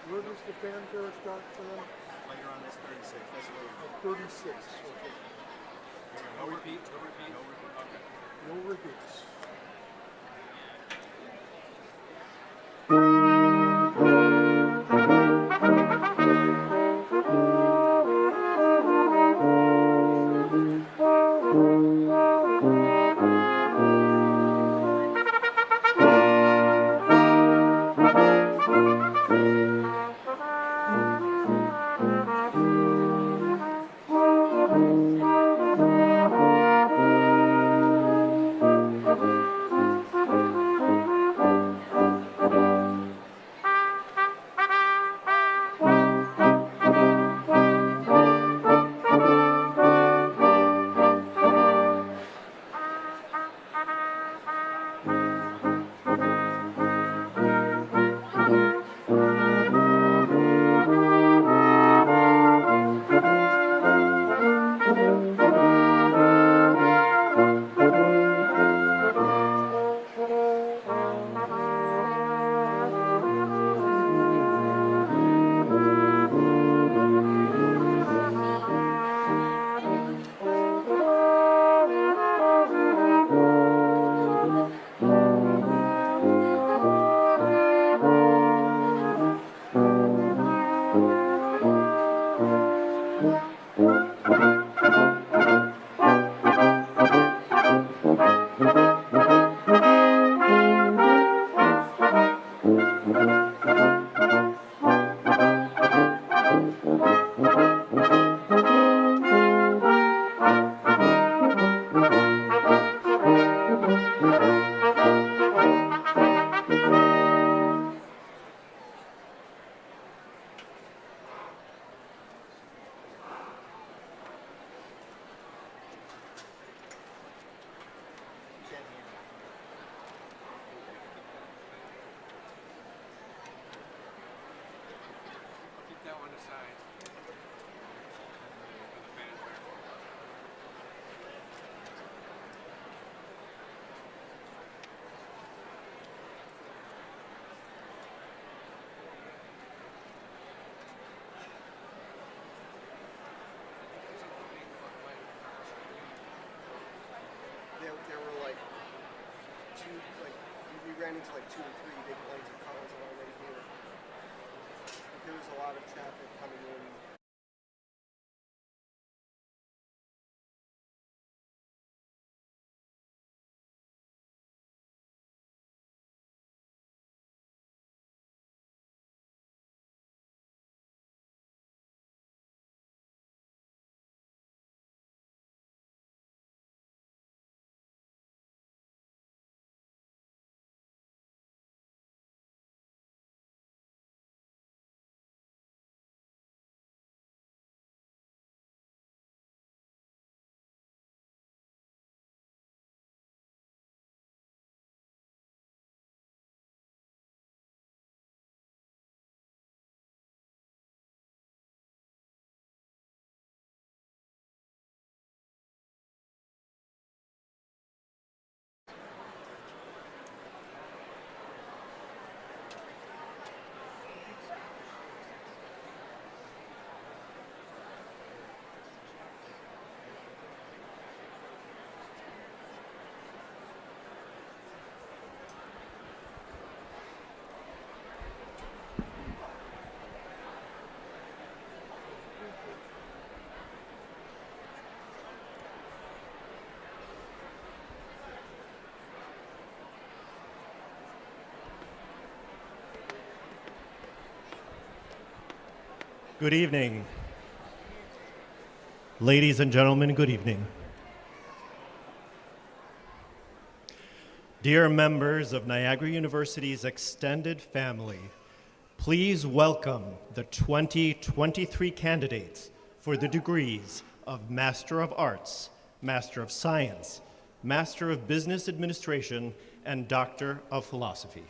Where does the fanfare start for them? Later on, that's 36. That's later. 36. Okay. No repeat. No repeat. No repeat. Okay. No repeats. Keep that one aside. For the fanfare. There were like two, like we ran into like 2 or 3 big lanes of cars along right here. There was a lot of traffic coming in. Good evening. Ladies and gentlemen, good evening. Dear members of Niagara University's extended family, please welcome the 2023 candidates for the degrees of Master of Arts, Master of Science, Master of Business Administration, and Doctor of Philosophy.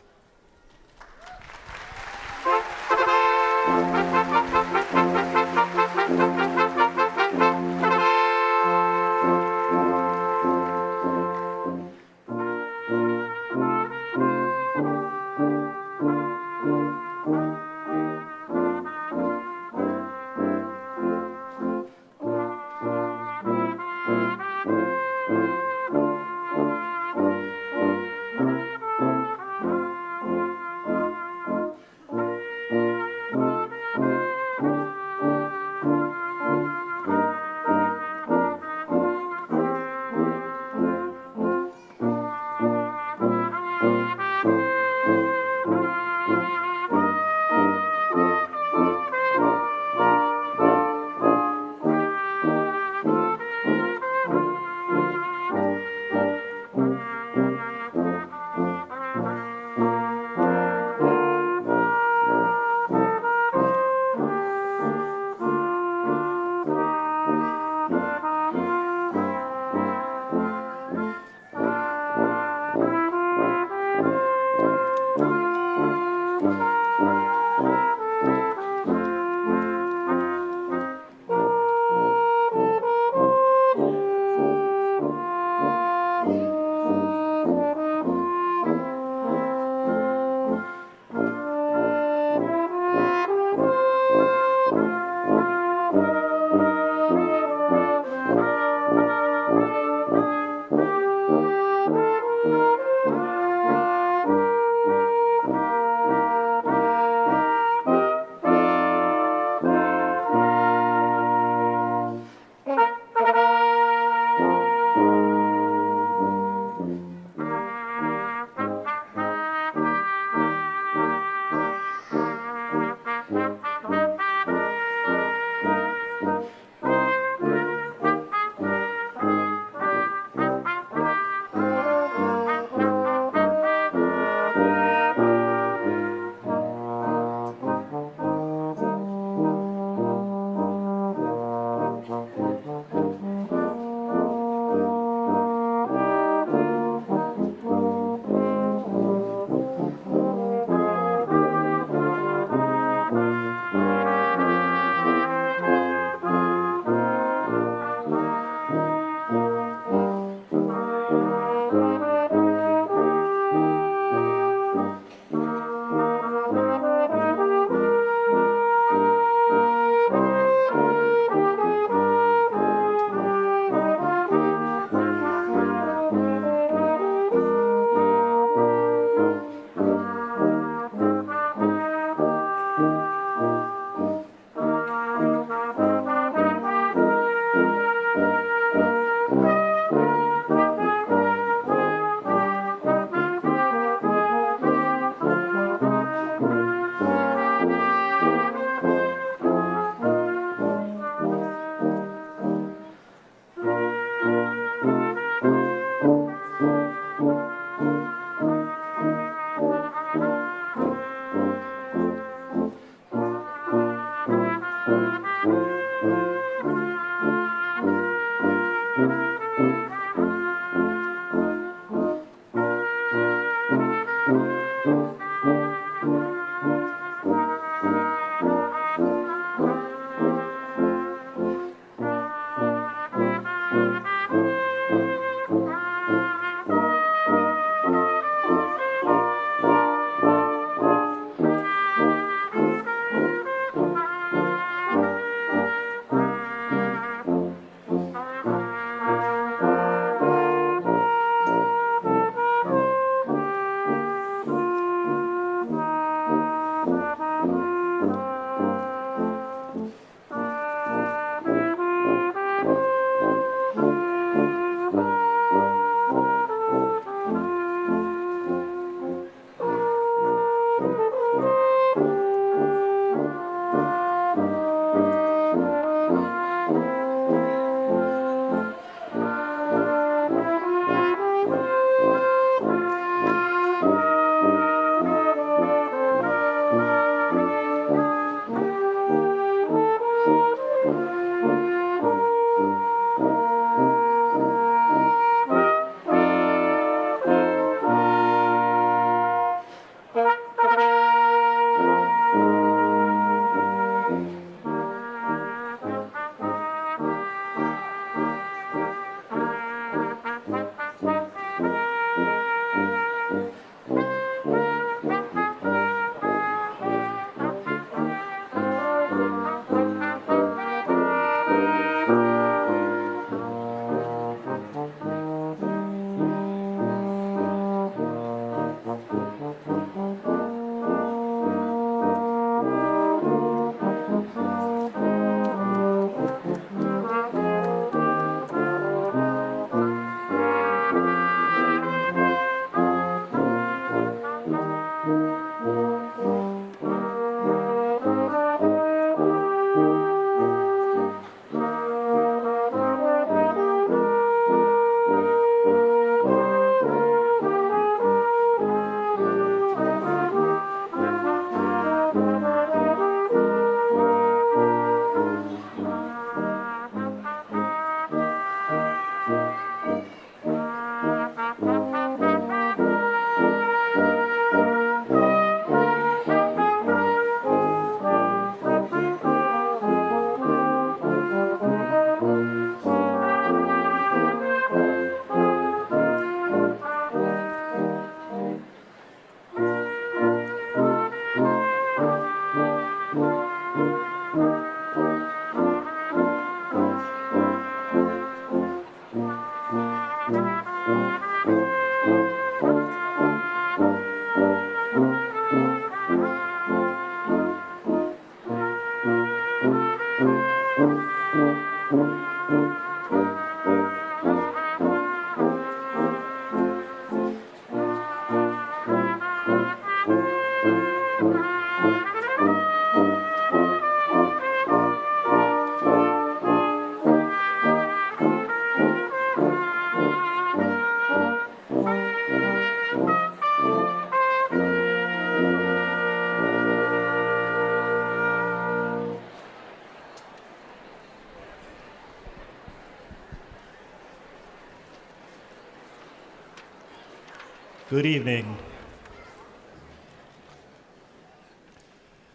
Good evening.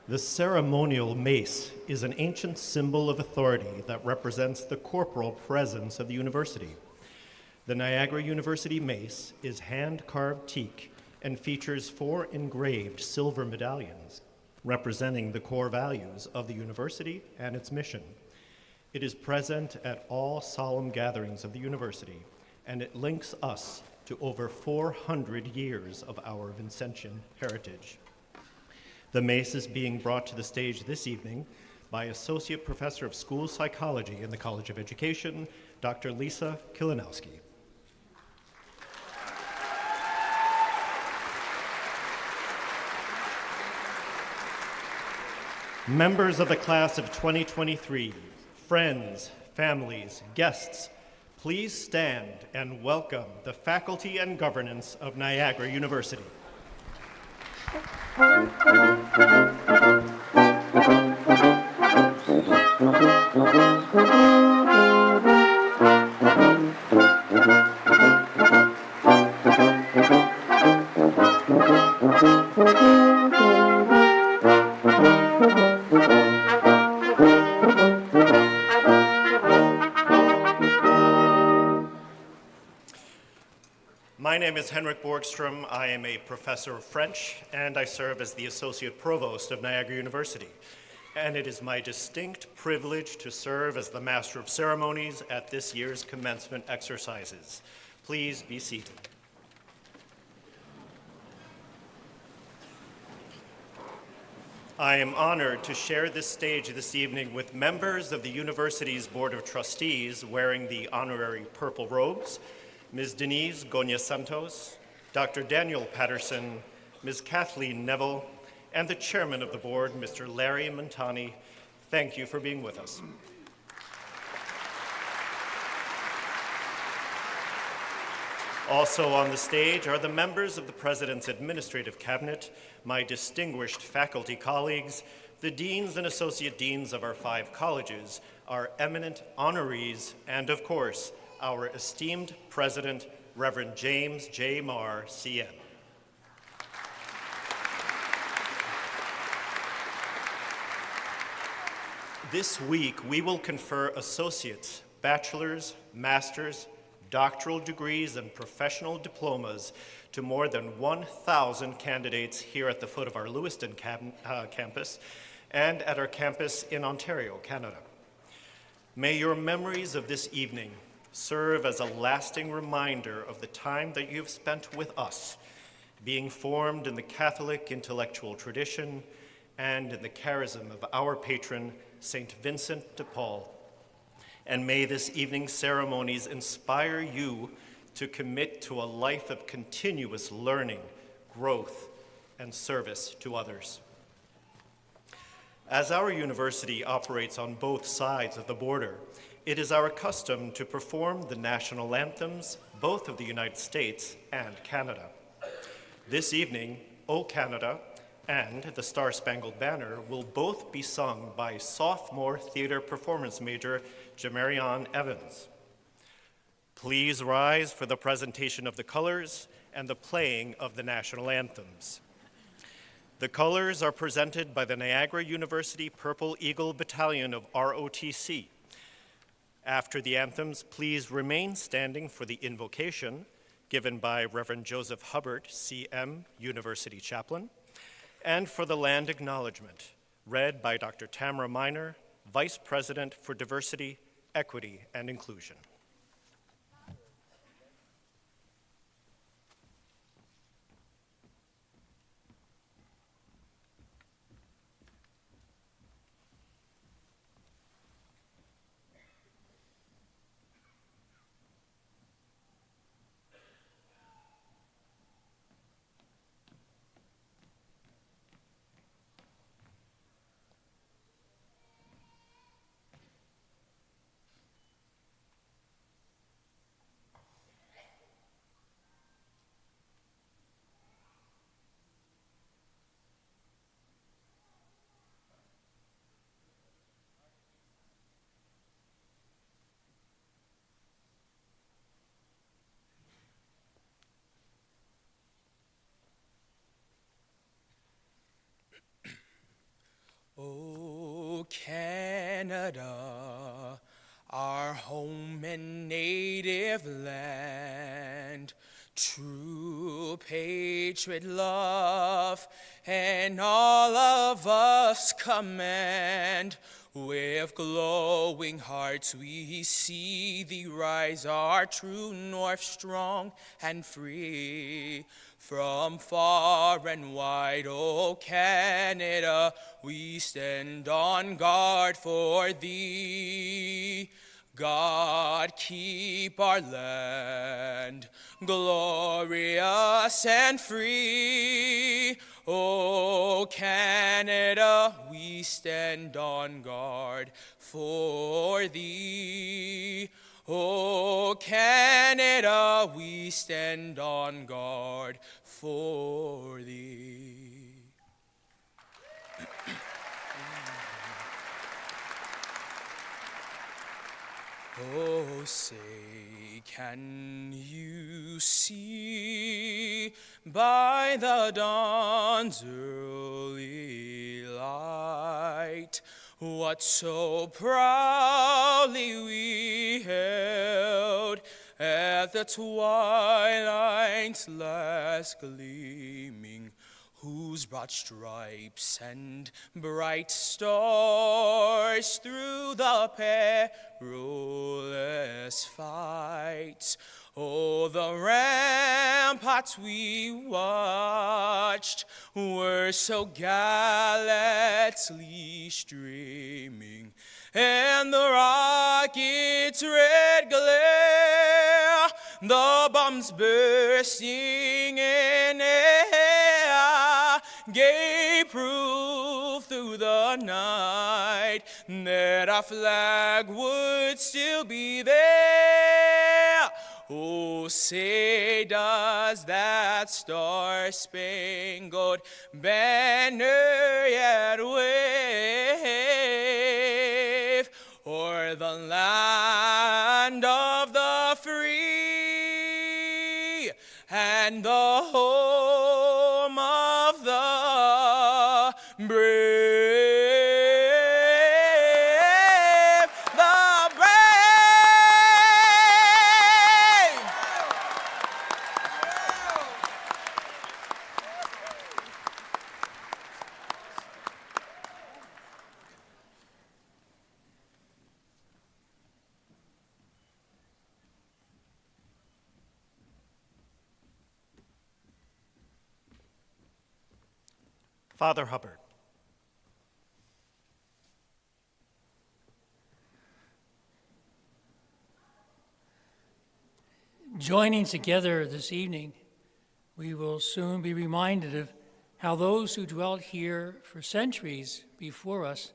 The ceremonial mace is an ancient symbol of authority that represents the corporal presence of the university. The Niagara University mace is hand-carved teak and features 4 engraved silver medallions representing the core values of the university and its mission. It is present at all solemn gatherings of the university, and it links us to over 400 years of our Vincentian heritage. The mace is being brought to the stage this evening by Associate Professor of School Psychology in the College of Education, Dr. Lisa Kilinowski. Members of the class of 2023, friends, families, guests, please stand and welcome the faculty and governance of Niagara University. My name is Henrik Borgstrom. I am a professor of French, and I serve as the Associate Provost of Niagara University. And it is my distinct privilege to serve as the Master of Ceremonies at this year's commencement exercises. Please be seated. I am honored to share this stage this evening with members of the university's Board of Trustees wearing the honorary purple robes, Ms. Denise Gonya-Santos, Dr. Daniel Patterson, Ms. Kathleen Neville, and the chairman of the board, Mr. Larry Montani. Thank you for being with us. Also on the stage are the members of the President's Administrative Cabinet, my distinguished faculty colleagues, the deans and associate deans of our 5 colleges, our eminent honorees, and of course, our esteemed President, Reverend James J. Marr, CN. This week, we will confer associates, bachelor's, master's, doctoral degrees, and professional diplomas to more than 1,000 candidates here at the foot of our Lewiston campus and at our campus in Ontario, Canada. May your memories of this evening serve as a lasting reminder of the time that you have spent with us, being formed in the Catholic intellectual tradition and in the charism of our patron, St. Vincent de Paul. And may this evening's ceremonies inspire you to commit to a life of continuous learning, growth, and service to others. As our university operates on both sides of the border, it is our custom to perform the national anthems, both of the United States and Canada. This evening, O Canada and the Star-Spangled Banner will both be sung by sophomore theater performance major Jamarion Evans. Please rise for the presentation of the colors and the playing of the national anthems. The colors are presented by the Niagara University Purple Eagle Battalion of ROTC. After the anthems, please remain standing for the invocation given by Reverend Joseph Hubbard, CM, University Chaplain, and for the land acknowledgement, read by Dr. Tamara Miner, Vice President for Diversity, Equity, and Inclusion. Oh, Canada, our home and native land, true patriot love, and all of us command. With glowing hearts we see thee rise, our true north strong and free. From far and wide, O Canada, we stand on guard for thee. God keep our land glorious and free. O Canada, we stand on guard for thee. O Canada, we stand on guard for thee. Oh, say, can you see by the dawn's early light what so proudly we held at the twilight's last gleaming, whose broad stripes and bright stars through the perilous fight, oh, the ramparts we watched were so gallantly streaming, and the rocket's red glare, the bombs bursting in air, gave proof through the night that our flag would still be there. Oh, say does that star-spangled banner yet wave o'er the land of the free and the home of the brave, the brave. Father Hubbard. Joining together this evening, we will soon be reminded of how those who dwelt here for centuries before us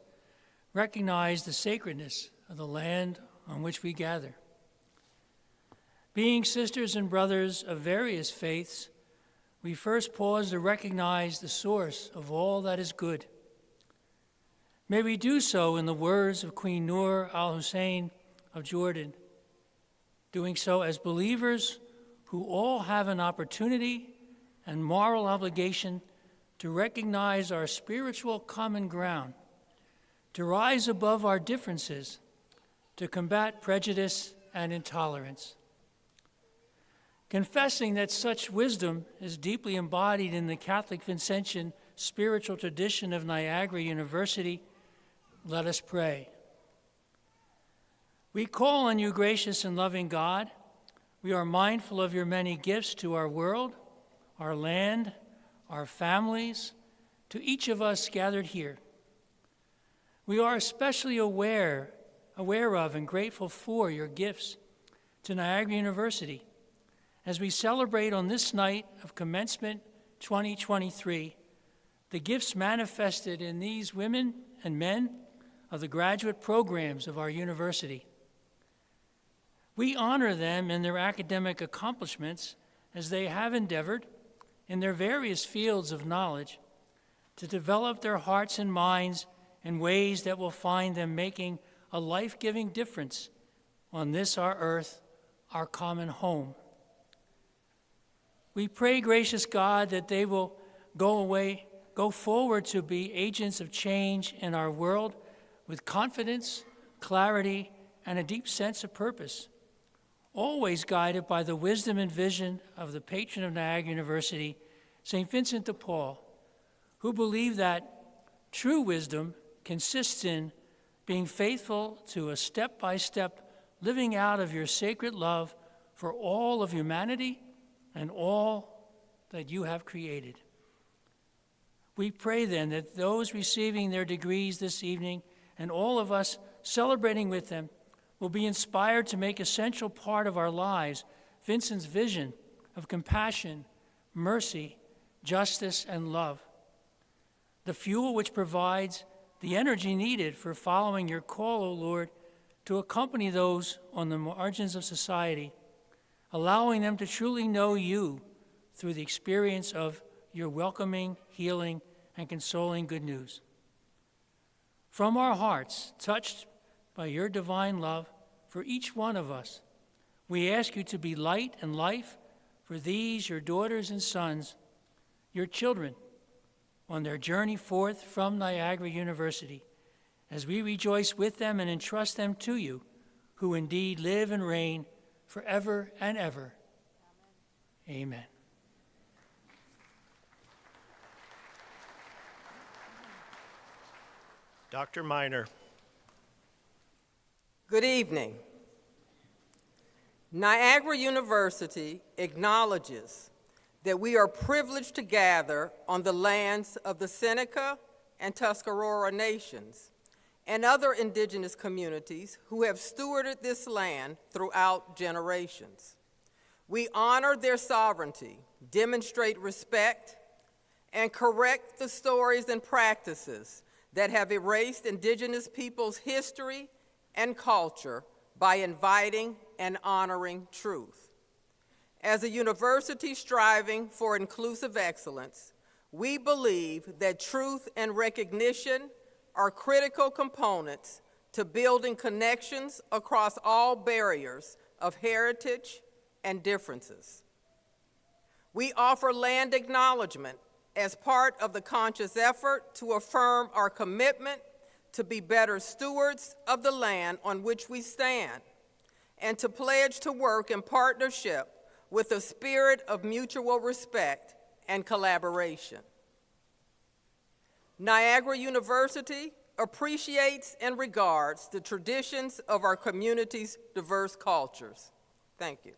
recognized the sacredness of the land on which we gather. Being sisters and brothers of various faiths, we first pause to recognize the source of all that is good. May we do so in the words of Queen Noor al-Hussein of Jordan, doing so as believers who all have an opportunity and moral obligation to recognize our spiritual common ground, to rise above our differences, to combat prejudice and intolerance. Confessing that such wisdom is deeply embodied in the Catholic Vincentian spiritual tradition of Niagara University, let us pray. We call on you, gracious and loving God. We are mindful of your many gifts to our world, our land, our families, to each of us gathered here. We are especially aware of and grateful for your gifts to Niagara University as we celebrate on this night of Commencement 2023 the gifts manifested in these women and men of the graduate programs of our university. We honor them in their academic accomplishments as they have endeavored, in their various fields of knowledge, to develop their hearts and minds in ways that will find them making a life-giving difference on this our earth, our common home. We pray, gracious God, that they will go go forward to be agents of change in our world with confidence, clarity, and a deep sense of purpose, always guided by the wisdom and vision of the patron of Niagara University, St. Vincent de Paul, who believed that true wisdom consists in being faithful to a step-by-step living out of your sacred love for all of humanity and all that you have created. We pray then that those receiving their degrees this evening and all of us celebrating with them will be inspired to make essential part of our lives Vincent's vision of compassion, mercy, justice, and love, the fuel which provides the energy needed for following your call, O Lord, to accompany those on the margins of society, allowing them to truly know you through the experience of your welcoming, healing, and consoling good news. From our hearts, touched by your divine love for each one of us, we ask you to be light and life for these, your daughters and sons, your children, on their journey forth from Niagara University, as we rejoice with them and entrust them to you, who indeed live and reign forever and ever. Amen. Dr. Miner. Good evening. Niagara University acknowledges that we are privileged to gather on the lands of the Seneca and Tuscarora nations and other indigenous communities who have stewarded this land throughout generations. We honor their sovereignty, demonstrate respect, and correct the stories and practices that have erased indigenous peoples' history and culture by inviting and honoring truth. As a university striving for inclusive excellence, we believe that truth and recognition are critical components to building connections across all barriers of heritage and differences. We offer land acknowledgement as part of the conscious effort to affirm our commitment to be better stewards of the land on which we stand, and to pledge to work in partnership with a spirit of mutual respect and collaboration. Niagara University appreciates and regards the traditions of our community's diverse cultures. Thank you.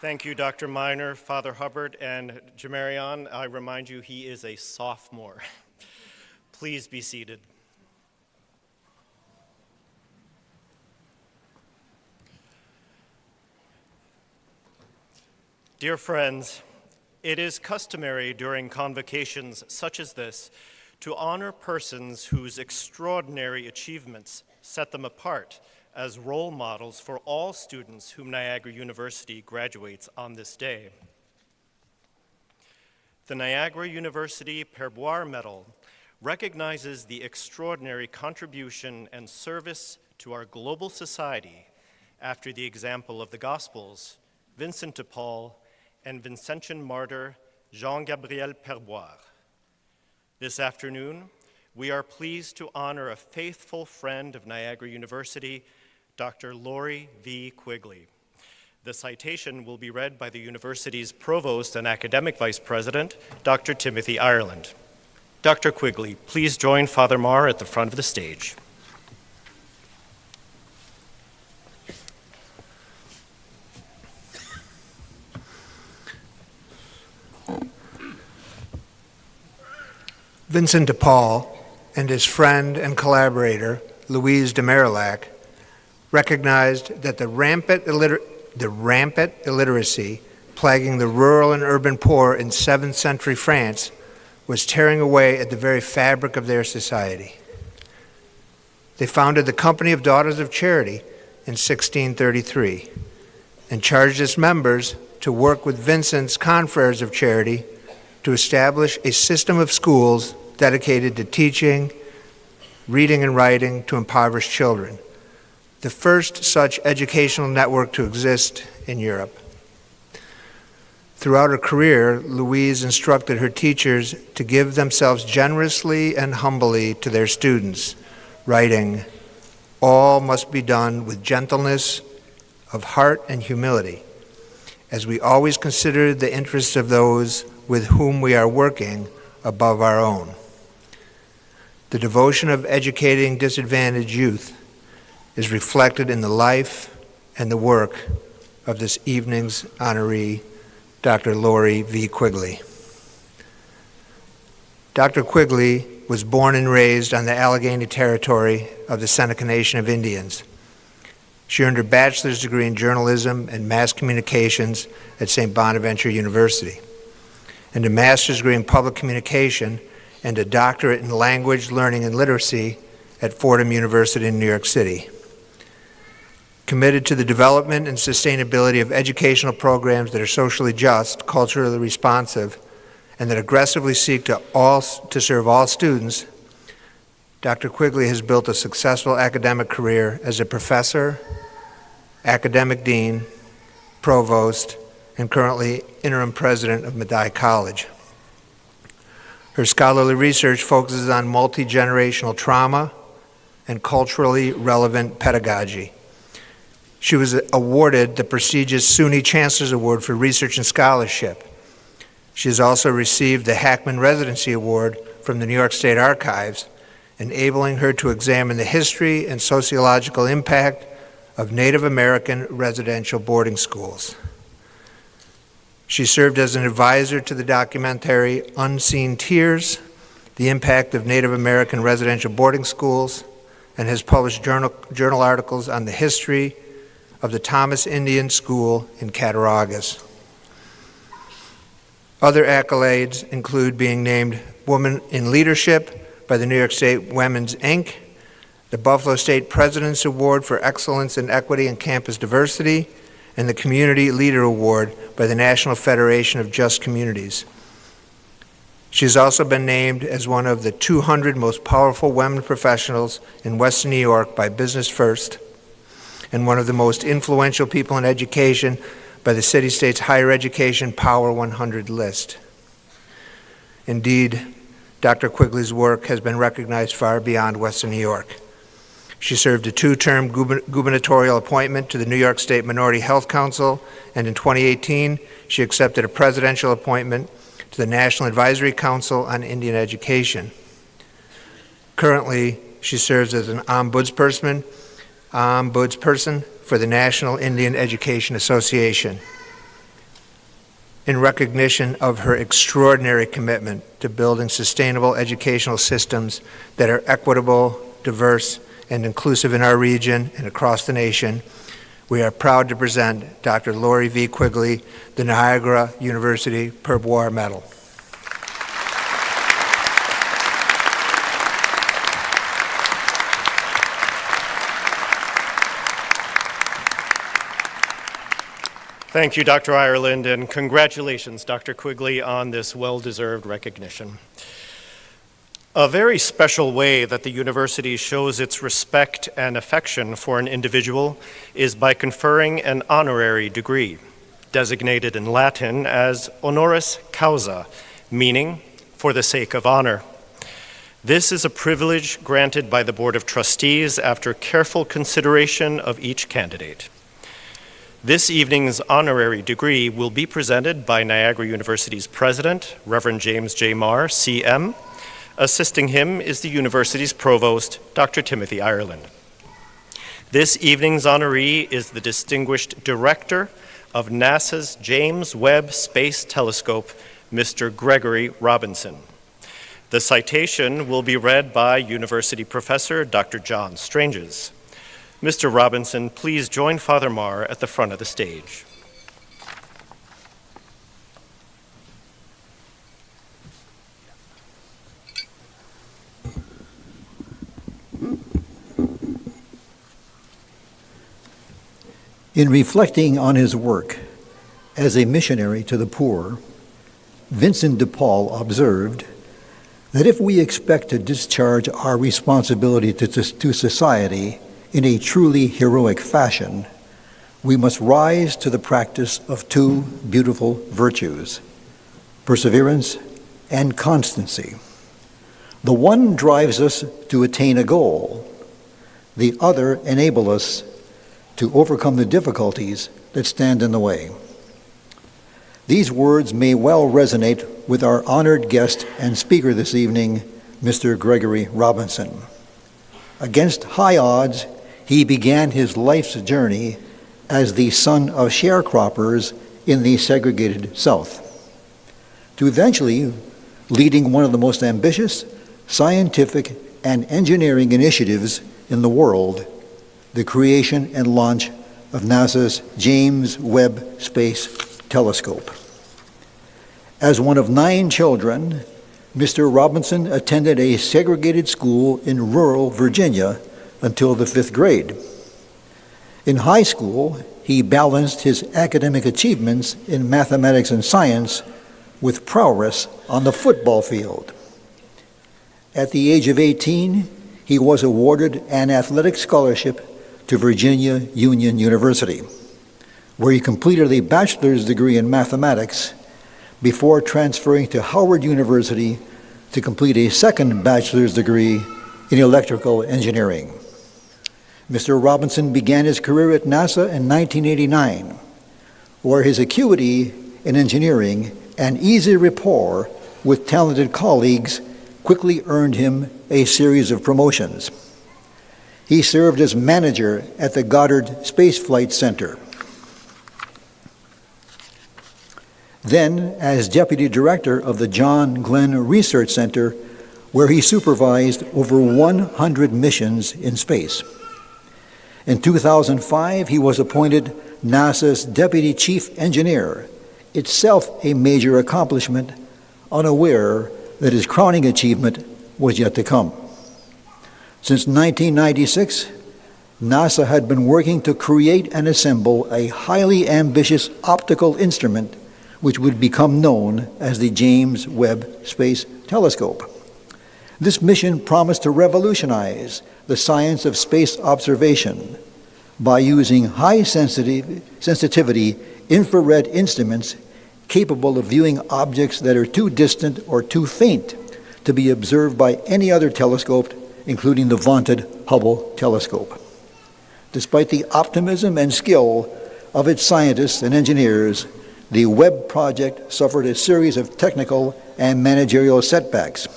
Thank you, Dr. Miner, Father Hubbard, and Jamarion. I remind you, he is a sophomore. Please be seated. Dear friends, it is customary during convocations such as this to honor persons whose extraordinary achievements set them apart as role models for all students whom Niagara University graduates on this day. The Niagara University Perboire Medal recognizes the extraordinary contribution and service to our global society after the example of the Gospels, Vincent de Paul, and Vincentian martyr Jean-Gabriel Perboire. This afternoon, we are pleased to honor a faithful friend of Niagara University, Dr. Lori V. Quigley. The citation will be read by the university's provost and academic vice president, Dr. Timothy Ireland. Dr. Quigley, please join Father Marr at the front of the stage. Vincent de Paul and his friend and collaborator, Louise de Marillac, recognized that the rampant illiteracy plaguing the rural and urban poor in 7th century France was tearing away at the very fabric of their society. They founded the Company of Daughters of Charity in 1633 and charged its members to work with Vincent's confreres of charity to establish a system of schools dedicated to teaching, reading and writing to impoverished children, the first such educational network to exist in Europe. Throughout her career, Louise instructed her teachers to give themselves generously and humbly to their students, writing, "All must be done with gentleness of heart and humility, as we always consider the interests of those with whom we are working above our own." The devotion of educating disadvantaged youth is reflected in the life and the work of this evening's honoree, Dr. Lori V. Quigley. Dr. Quigley was born and raised on the Allegheny Territory of the Seneca Nation of Indians. She earned her bachelor's degree in journalism and mass communications at St. Bonaventure University, and a master's degree in public communication and a doctorate in language learning and literacy at Fordham University in New York City. Committed to the development and sustainability of educational programs that are socially just, culturally responsive, and that aggressively seek to serve all students, Dr. Quigley has built a successful academic career as a professor, academic dean, provost, and currently interim president of Medaille College. Her scholarly research focuses on multi-generational trauma and culturally relevant pedagogy. She was awarded the prestigious SUNY Chancellor's Award for Research and Scholarship. She has also received the Hackman Residency Award from the New York State Archives, enabling her to examine the history and sociological impact of Native American residential boarding schools. She served as an advisor to the documentary Unseen Tears, the impact of Native American residential boarding schools, and has published journal articles on the history of the Thomas Indian School in Cattaraugus. Other accolades include being named Woman in Leadership by the New York State Women's Inc., the Buffalo State President's Award for Excellence in Equity and Campus Diversity, and the Community Leader Award by the National Federation of Just Communities. She has also been named as one of the 200 most powerful women professionals in Western New York by Business First, and one of the most influential people in education by the City-State's Higher Education Power 100 list. Indeed, Dr. Quigley's work has been recognized far beyond Western New York. She served a 2-term gubernatorial appointment to the New York State Minority Health Council, and in 2018, she accepted a presidential appointment to the National Advisory Council on Indian Education. Currently, she serves as an ombudsperson for the National Indian Education Association. In recognition of her extraordinary commitment to building sustainable educational systems that are equitable, diverse, and inclusive in our region and across the nation, we are proud to present Dr. Lori V. Quigley the Niagara University Pourboire Medal. Thank you, Dr. Ireland, and congratulations, Dr. Quigley, on this well-deserved recognition. A very special way that the university shows its respect and affection for an individual is by conferring an honorary degree, designated in Latin as honoris causa, meaning for the sake of honor. This is a privilege granted by the Board of Trustees after careful consideration of each candidate. This evening's honorary degree will be presented by Niagara University's president, Reverend James J. Marr, CM. Assisting him is the university's provost, Dr. Timothy Ireland. This evening's honoree is the distinguished director of NASA's James Webb Space Telescope, Mr. Gregory Robinson. The citation will be read by university professor Dr. John Stranges. Mr. Robinson, please join Father Marr at the front of the stage. In reflecting on his work as a missionary to the poor, Vincent de Paul observed that if we expect to discharge our responsibility to society in a truly heroic fashion, we must rise to the practice of two beautiful virtues, perseverance and constancy. The one drives us to attain a goal. The other enables us to overcome the difficulties that stand in the way. These words may well resonate with our honored guest and speaker this evening, Mr. Gregory Robinson. Against high odds, he began his life's journey as the son of sharecroppers in the segregated South, to eventually leading one of the most ambitious scientific and engineering initiatives in the world, the creation and launch of NASA's James Webb Space Telescope. As one of 9 children, Mr. Robinson attended a segregated school in rural Virginia until the 5th grade. In high school, he balanced his academic achievements in mathematics and science with prowess on the football field. At the age of 18, he was awarded an athletic scholarship to Virginia Union University, where he completed a bachelor's degree in mathematics before transferring to Howard University to complete a second bachelor's degree in electrical engineering. Mr. Robinson began his career at NASA in 1989, where his acuity in engineering and easy rapport with talented colleagues quickly earned him a series of promotions. He served as manager at the Goddard Space Flight Center, then as deputy director of the John Glenn Research Center, where he supervised over 100 missions in space. In 2005, he was appointed NASA's deputy chief engineer, itself a major accomplishment, unaware that his crowning achievement was yet to come. Since 1996, NASA had been working to create and assemble a highly ambitious optical instrument which would become known as the James Webb Space Telescope. This mission promised to revolutionize the science of space observation by using high sensitivity infrared instruments capable of viewing objects that are too distant or too faint to be observed by any other telescope, including the vaunted Hubble telescope. Despite the optimism and skill of its scientists and engineers, the Webb project suffered a series of technical and managerial setbacks.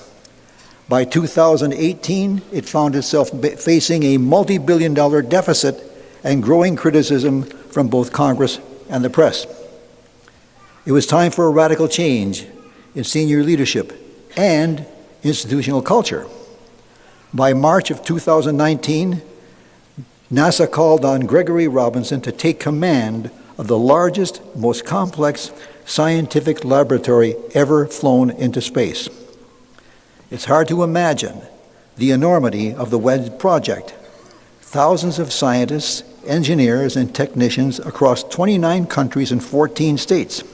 By 2018, it found itself facing a multi-billion-dollar deficit and growing criticism from both Congress and the press. It was time for a radical change in senior leadership and institutional culture. By March of 2019, NASA called on Gregory Robinson to take command of the largest, most complex scientific laboratory ever flown into space. It's hard to imagine the enormity of the Webb project. Thousands of scientists, engineers, and technicians across 29 countries and 14 states,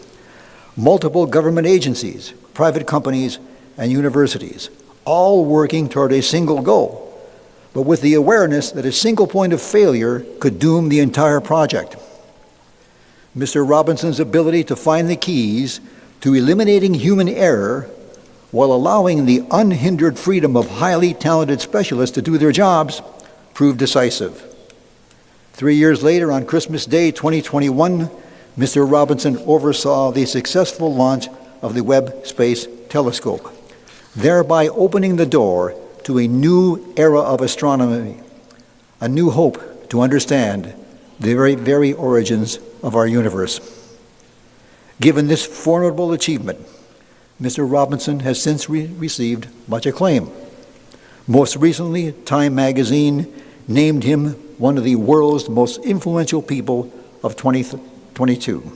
multiple government agencies, private companies, and universities, all working toward a single goal, but with the awareness that a single point of failure could doom the entire project. Mr. Robinson's ability to find the keys to eliminating human error while allowing the unhindered freedom of highly talented specialists to do their jobs proved decisive. 3 years later, on Christmas Day 2021, Mr. Robinson oversaw the successful launch of the Webb Space Telescope, thereby opening the door to a new era of astronomy, a new hope to understand the very origins of our universe. Given this formidable achievement, Mr. Robinson has since received much acclaim. Most recently, Time magazine named him one of the world's most influential people of 2022.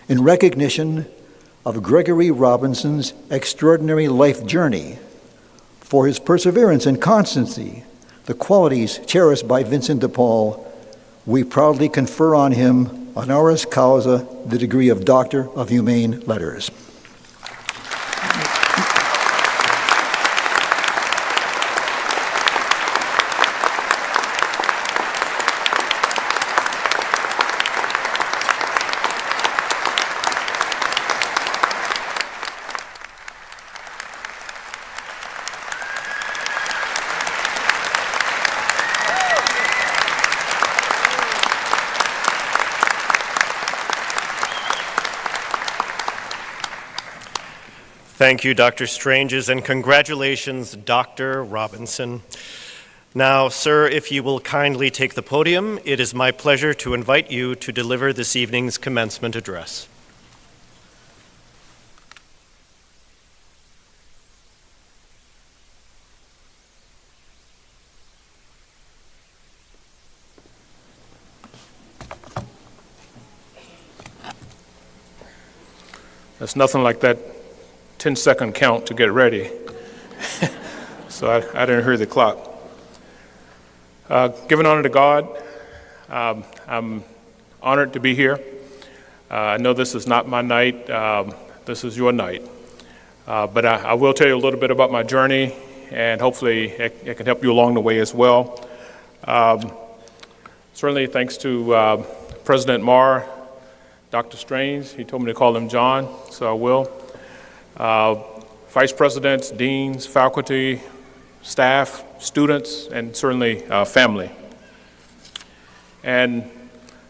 In recognition of Gregory Robinson's extraordinary life journey, for his perseverance and constancy, the qualities cherished by Vincent de Paul, we proudly confer on him, honoris causa, the degree of Doctor of Humane Letters. Thank you, Dr. Stranges, and congratulations, Dr. Robinson. Now, sir, if you will kindly take the podium, it is my pleasure to invite you to deliver this evening's commencement address. It's nothing like that 10-second count to get ready. So I didn't hear the clock. Giving honor to God, I'm honored to be here. I know this is not my night, this is your night. But I will tell you a little bit about my journey, and hopefully it can help you along the way as well. Certainly thanks to President Marr, Dr. Strange, he told me to call him John, so I will. Vice presidents, deans, faculty, staff, students, and certainly family. And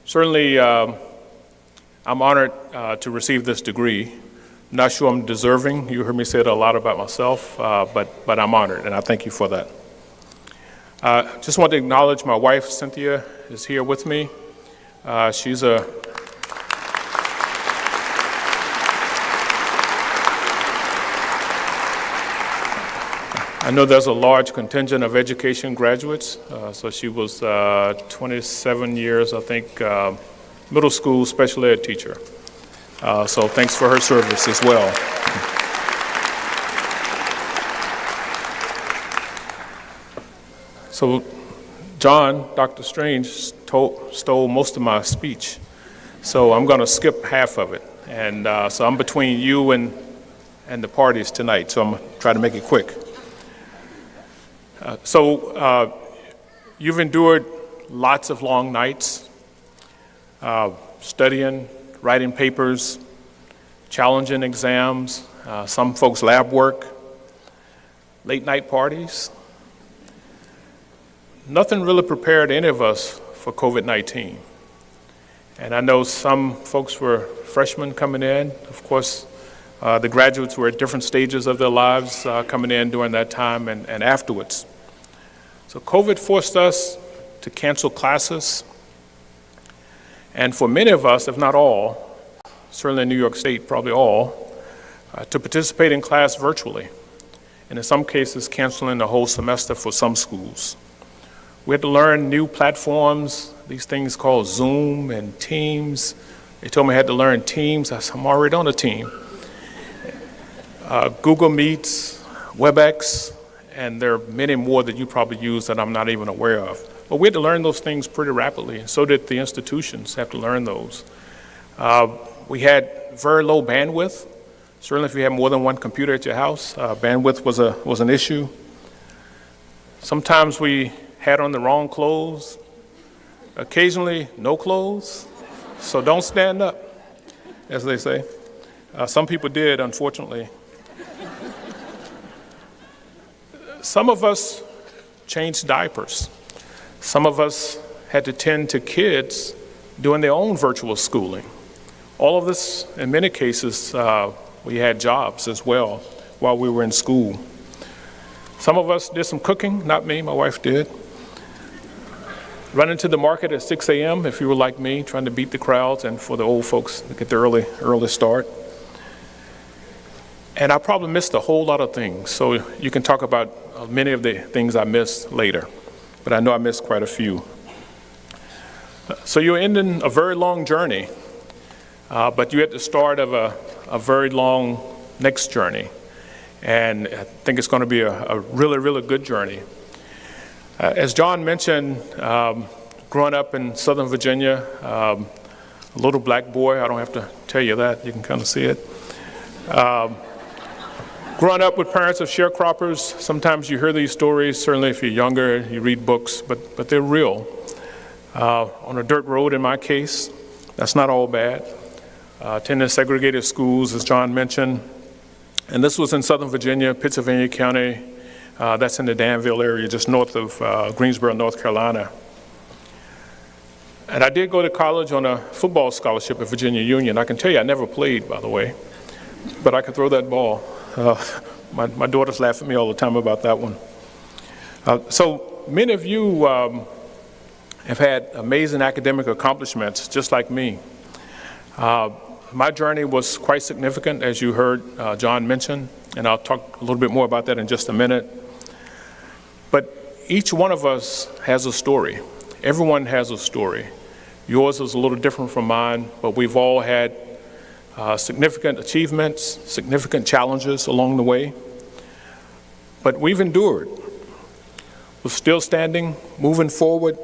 certainly I'm honored to receive this degree. I'm not sure I'm deserving. You heard me say it a lot about myself, but I'm honored, and I thank you for that. Just want to acknowledge my wife, Cynthia, is here with me. She's a I know there's a large contingent of education graduates, so she was 27 years, I think, middle school special ed teacher. So thanks for her service as well. So John, Dr. Strange, stole most of my speech, so I'm going to skip half of it. And so I'm between you and the parties tonight, so I'm going to try to make it quick. So you've endured lots of long nights, studying, writing papers, challenging exams, some folks lab work, late night parties. Nothing really prepared any of us for COVID-19. And I know some folks were freshmen coming in. Of course, the graduates were at different stages of their lives coming in during that time and afterwards. So COVID forced us to cancel classes, and for many of us, if not all, certainly in New York State, probably all, to participate in class virtually, and in some cases canceling the whole semester for some schools. We had to learn new platforms, these things called Zoom and Teams. They told me I had to learn Teams. I said, I'm already on a team. Google Meets, WebEx, and there are many more that you probably use that I'm not even aware of. But we had to learn those things pretty rapidly, and so did the institutions have to learn those. We had very low bandwidth. Certainly if you had more than one computer at your house, bandwidth was an issue. Sometimes we had on the wrong clothes. Occasionally, no clothes. So don't stand up, as they say. Some people did, unfortunately. Some of us changed diapers. Some of us had to tend to kids doing their own virtual schooling. All of this, in many cases, we had jobs as well while we were in school. Some of us did some cooking, not me, my wife did. Running to the market at 6 a.m. if you were like me, trying to beat the crowds, and for the old folks to get the early start. And I probably missed a whole lot of things, so you can talk about many of the things I missed later, but I know I missed quite a few. So you're ending a very long journey, but you're at the start of a very long next journey, and I think it's going to be a really, really good journey. As John mentioned, growing up in Southern Virginia, a little black boy, I don't have to tell you that, you can kind of see it. Growing up with parents of sharecroppers, sometimes you hear these stories, certainly if you're younger, you read books, but they're real. On a dirt road in my case, that's not all bad. Attending segregated schools, as John mentioned, and this was in Southern Virginia, Pittsylvania County, that's in the Danville area, just north of Greensboro, North Carolina. And I did go to college on a football scholarship at Virginia Union. I can tell you I never played, by the way, but I could throw that ball. My daughters laugh at me all the time about that one. So many of you have had amazing academic accomplishments, just like me. My journey was quite significant, as you heard John mention, and I'll talk a little bit more about that in just a minute. But each one of us has a story. Everyone has a story. Yours is a little different from mine, but we've all had significant achievements, significant challenges along the way. But we've endured. We're still standing, moving forward,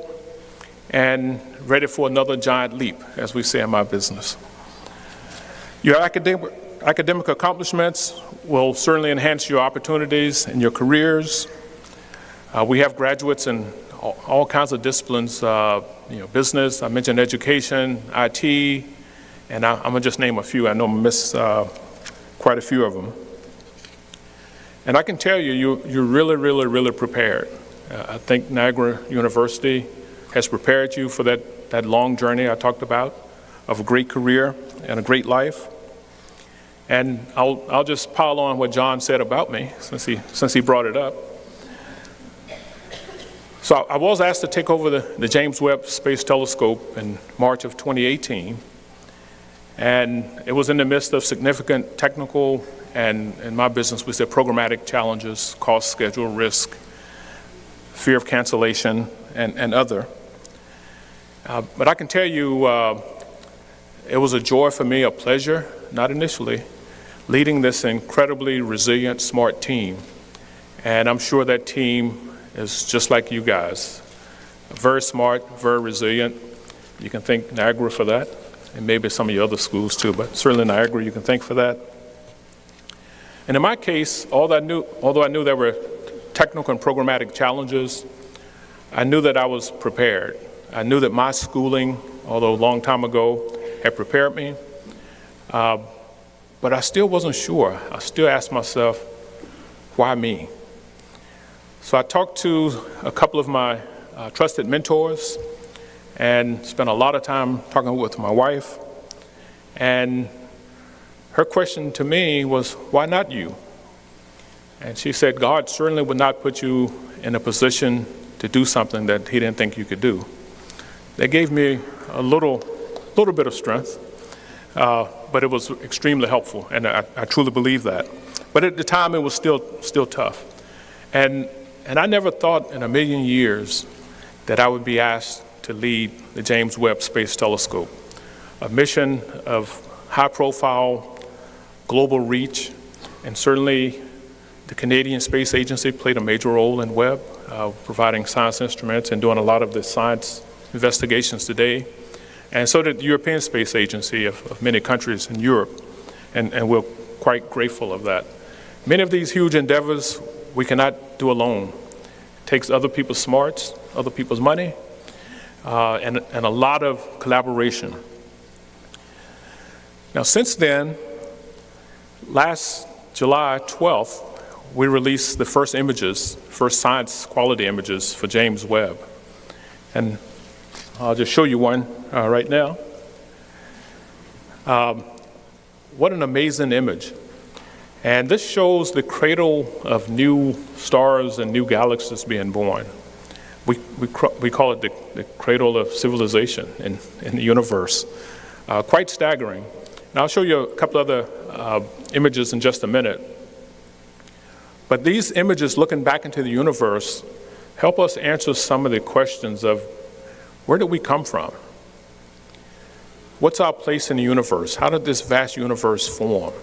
and ready for another giant leap, as we say in my business. Your academic accomplishments will certainly enhance your opportunities and your careers. We have graduates in all kinds of disciplines, business, I mentioned education, IT, and I'm going to just name a few. I know I missed quite a few of them. And I can tell you, you're really, really, really prepared. I think Niagara University has prepared you for that long journey I talked about, of a great career and a great life. And I'll just pile on what John said about me, since he brought it up. So I was asked to take over the James Webb Space Telescope in March of 2018. And it was in the midst of significant technical and, in my business, we said programmatic challenges, cost, schedule, risk, fear of cancellation, and other. But I can tell you, it was a joy for me, a pleasure, not initially, leading this incredibly resilient, smart team. And I'm sure that team is just like you guys. Very smart, very resilient. You can thank Niagara for that, and maybe some of your other schools too, but certainly Niagara you can thank for that. And in my case, although I knew there were technical and programmatic challenges, I knew that I was prepared. I knew that my schooling, although a long time ago, had prepared me. But I still wasn't sure. I still asked myself, why me? So I talked to a couple of my trusted mentors and spent a lot of time talking with my wife. And her question to me was, why not you? And she said, God certainly would not put you in a position to do something that he didn't think you could do. They gave me a little bit of strength, but it was extremely helpful, and I truly believe that. But at the time, it was still tough. And I never thought in a million years that I would be asked to lead the James Webb Space Telescope, a mission of high-profile, global reach, and certainly the Canadian Space Agency played a major role in Webb, providing science instruments and doing a lot of the science investigations today. And so did the European Space Agency of many countries in Europe, and we're quite grateful of that. Many of these huge endeavors we cannot do alone. It takes other people's smarts, other people's money, and a lot of collaboration. Now, since then, last July 12th, we released the first science quality images for James Webb. And I'll just show you one right now. What an amazing image. And this shows the cradle of new stars and new galaxies being born. We call it the cradle of civilization in the universe. Quite staggering. And I'll show you a couple other images in just a minute. But these images looking back into the universe help us answer some of the questions of where did we come from? What's our place in the universe? How did this vast universe form?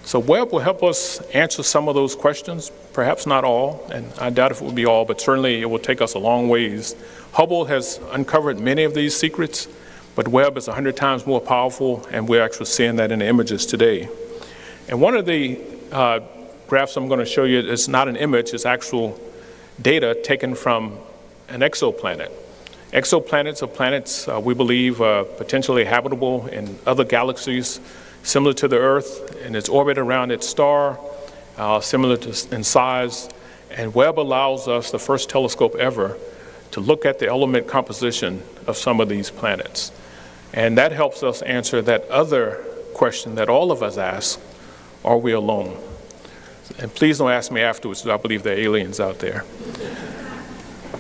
So Webb will help us answer some of those questions, perhaps not all, and I doubt if it will be all, but certainly it will take us a long ways. Hubble has uncovered many of these secrets, but Webb is 100 times more powerful, and we're actually seeing that in the images today. And one of the graphs I'm going to show you is not an image, it's actual data taken from an exoplanet. Exoplanets are planets we believe potentially habitable in other galaxies, similar to the Earth in its orbit around its star, similar in size. And Webb allows us, the first telescope ever, to look at the element composition of some of these planets. And that helps us answer that other question that all of us ask, are we alone? And please don't ask me afterwards, do I believe there are aliens out there?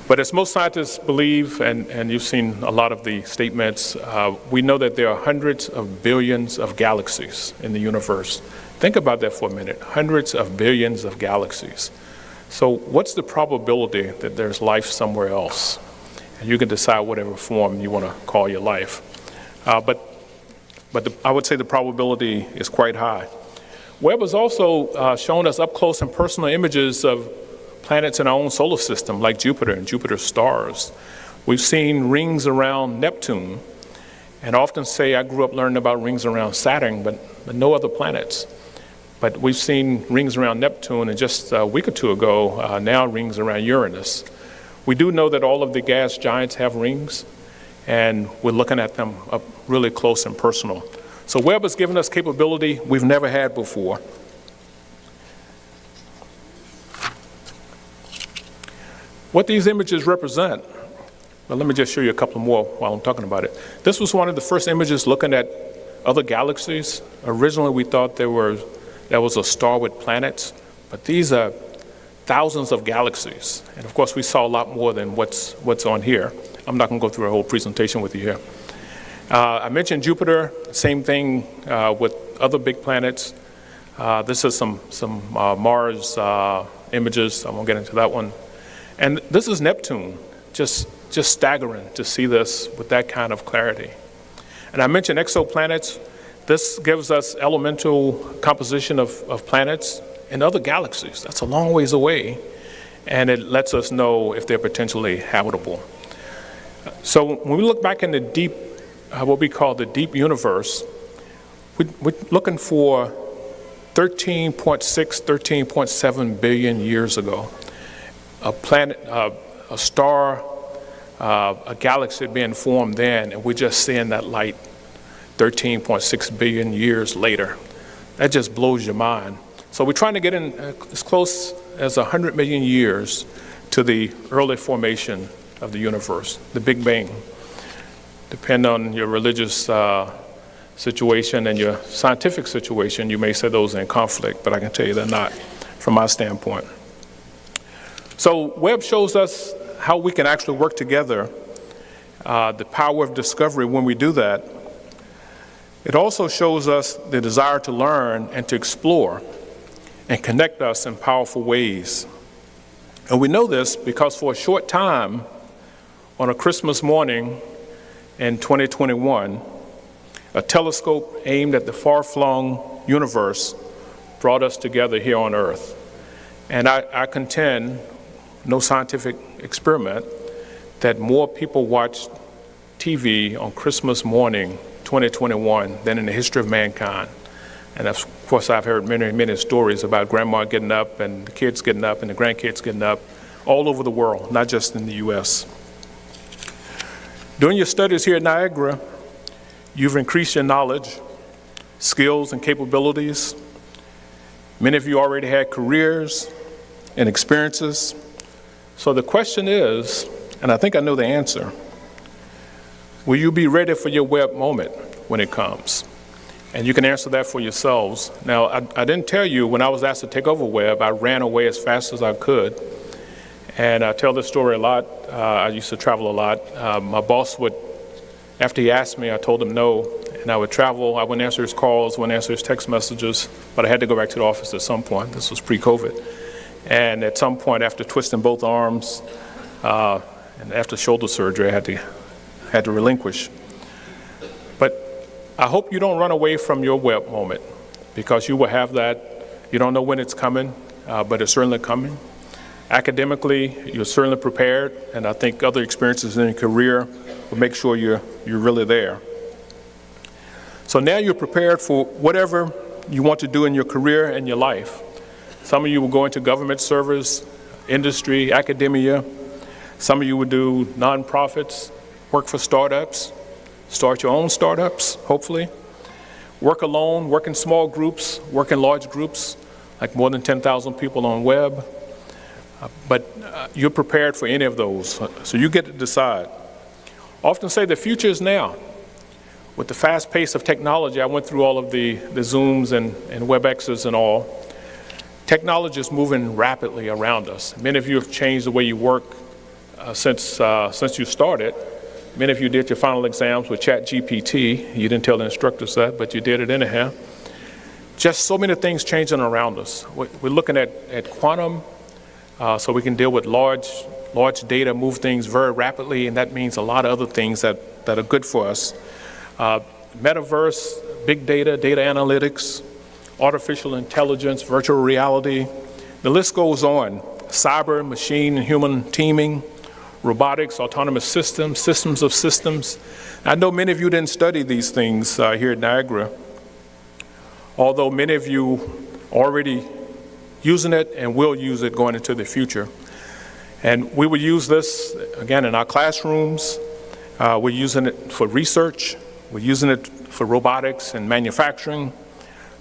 But as most scientists believe, and you've seen a lot of the statements, we know that there are hundreds of billions of galaxies in the universe. Think about that for a minute, hundreds of billions of galaxies. So what's the probability that there's life somewhere else? And you can decide whatever form you want to call your life. I would say the probability is quite high. Webb has also shown us up close and personal images of planets in our own solar system, like Jupiter and Jupiter's stars. We've seen rings around Neptune, and I often say I grew up learning about rings around Saturn, but no other planets. But we've seen rings around Neptune, and just a week or two ago, now rings around Uranus. We do know that all of the gas giants have rings, and we're looking at them up really close and personal. So Webb has given us capability we've never had before. What these images represent, well, let me just show you a couple more while I'm talking about it. This was one of the first images looking at other galaxies. Originally, we thought that was a star with planets, but these are thousands of galaxies. And of course, we saw a lot more than what's on here. I'm not going to go through a whole presentation with you here. I mentioned Jupiter, same thing with other big planets. This is some Mars images. I won't get into that one. And this is Neptune, just staggering to see this with that kind of clarity. And I mentioned exoplanets. This gives us elemental composition of planets in other galaxies. That's a long ways away, and it lets us know if they're potentially habitable. So when we look back in the deep, what we call the deep universe, we're looking for 13.6, 13.7 billion years ago. A planet, a star, a galaxy being formed then, and we're just seeing that light 13.6 billion years later. That just blows your mind. So we're trying to get in as close as 100 million years to the early formation of the universe, the Big Bang. Depending on your religious situation and your scientific situation, you may say those are in conflict, but I can tell you they're not from my standpoint. So Webb shows us how we can actually work together, the power of discovery when we do that. It also shows us the desire to learn and to explore and connect us in powerful ways. And we know this because for a short time, on a Christmas morning in 2021, a telescope aimed at the far-flung universe brought us together here on Earth. And I contend, no scientific experiment, that more people watched TV on Christmas morning 2021 than in the history of mankind. And of course, I've heard many stories about grandma getting up and the kids getting up and the grandkids getting up all over the world, not just in the U.S. During your studies here at Niagara, you've increased your knowledge, skills, and capabilities. Many of you already had careers and experiences. So the question is, and I think I know the answer, will you be ready for your Webb moment when it comes? And you can answer that for yourselves. Now, I didn't tell you when I was asked to take over Webb, I ran away as fast as I could. And I tell this story a lot. I used to travel a lot. My boss would, after he asked me, I told him no, and I would travel. I wouldn't answer his calls, wouldn't answer his text messages, but I had to go back to the office at some point. This was pre-COVID. And at some point, after twisting both arms and after shoulder surgery, I had to relinquish. But I hope you don't run away from your Webb moment, because you will have that. You don't know when it's coming, but it's certainly coming. Academically, you're certainly prepared, and I think other experiences in your career will make sure you're really there. So now you're prepared for whatever you want to do in your career and your life. Some of you will go into government service, industry, academia. Some of you will do nonprofits, work for startups, start your own startups, hopefully. Work alone, work in small groups, work in large groups, like more than 10,000 people on Webb. But you're prepared for any of those, so you get to decide. I often say the future is now. With the fast pace of technology, I went through all of the Zooms and WebExes and all. Technology is moving rapidly around us. Many of you have changed the way you work since you started. Many of you did your final exams with ChatGPT. You didn't tell the instructors that, but you did it anyhow. Just so many things changing around us. We're looking at quantum, so we can deal with large data, move things very rapidly, and that means a lot of other things that are good for us. Metaverse, big data, data analytics, artificial intelligence, virtual reality. The list goes on. Cyber, machine, and human teaming, robotics, autonomous systems, systems of systems. I know many of you didn't study these things here at Niagara, although many of you already using it and will use it going into the future. And we will use this, again, in our classrooms. We're using it for research. We're using it for robotics and manufacturing,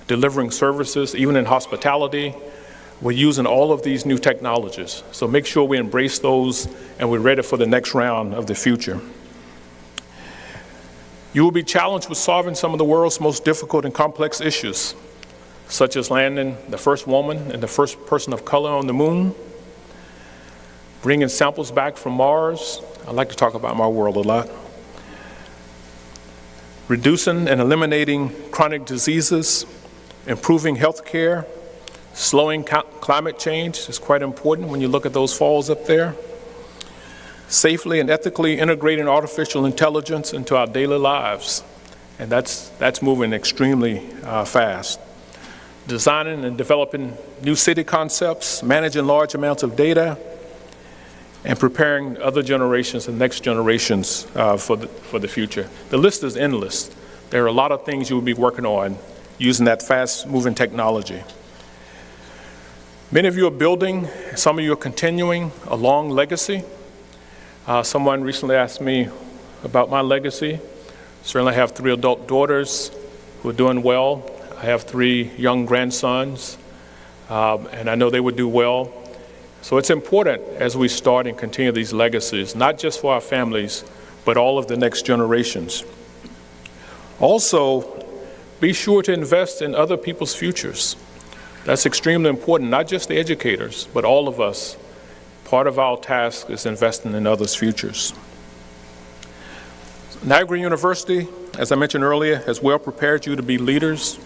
delivering services, even in hospitality. We're using all of these new technologies. So make sure we embrace those and we're ready for the next round of the future. You will be challenged with solving some of the world's most difficult and complex issues, such as landing the first woman and the first person of color on the moon, bringing samples back from Mars. I like to talk about my world a lot. Reducing and eliminating chronic diseases, improving health care, slowing climate change is quite important when you look at those falls up there. Safely and ethically integrating artificial intelligence into our daily lives, and that's moving extremely fast. Designing and developing new city concepts, managing large amounts of data, and preparing other generations and next generations for the future. The list is endless. There are a lot of things you will be working on using that fast-moving technology. Many of you are building, some of you are continuing a long legacy. Someone recently asked me about my legacy. Certainly I have 3 adult daughters who are doing well. I have 3 young grandsons, and I know they would do well. So it's important as we start and continue these legacies, not just for our families, but all of the next generations. Also, be sure to invest in other people's futures. That's extremely important, not just the educators, but all of us. Part of our task is investing in others' futures. Niagara University, as I mentioned earlier, has well prepared you to be leaders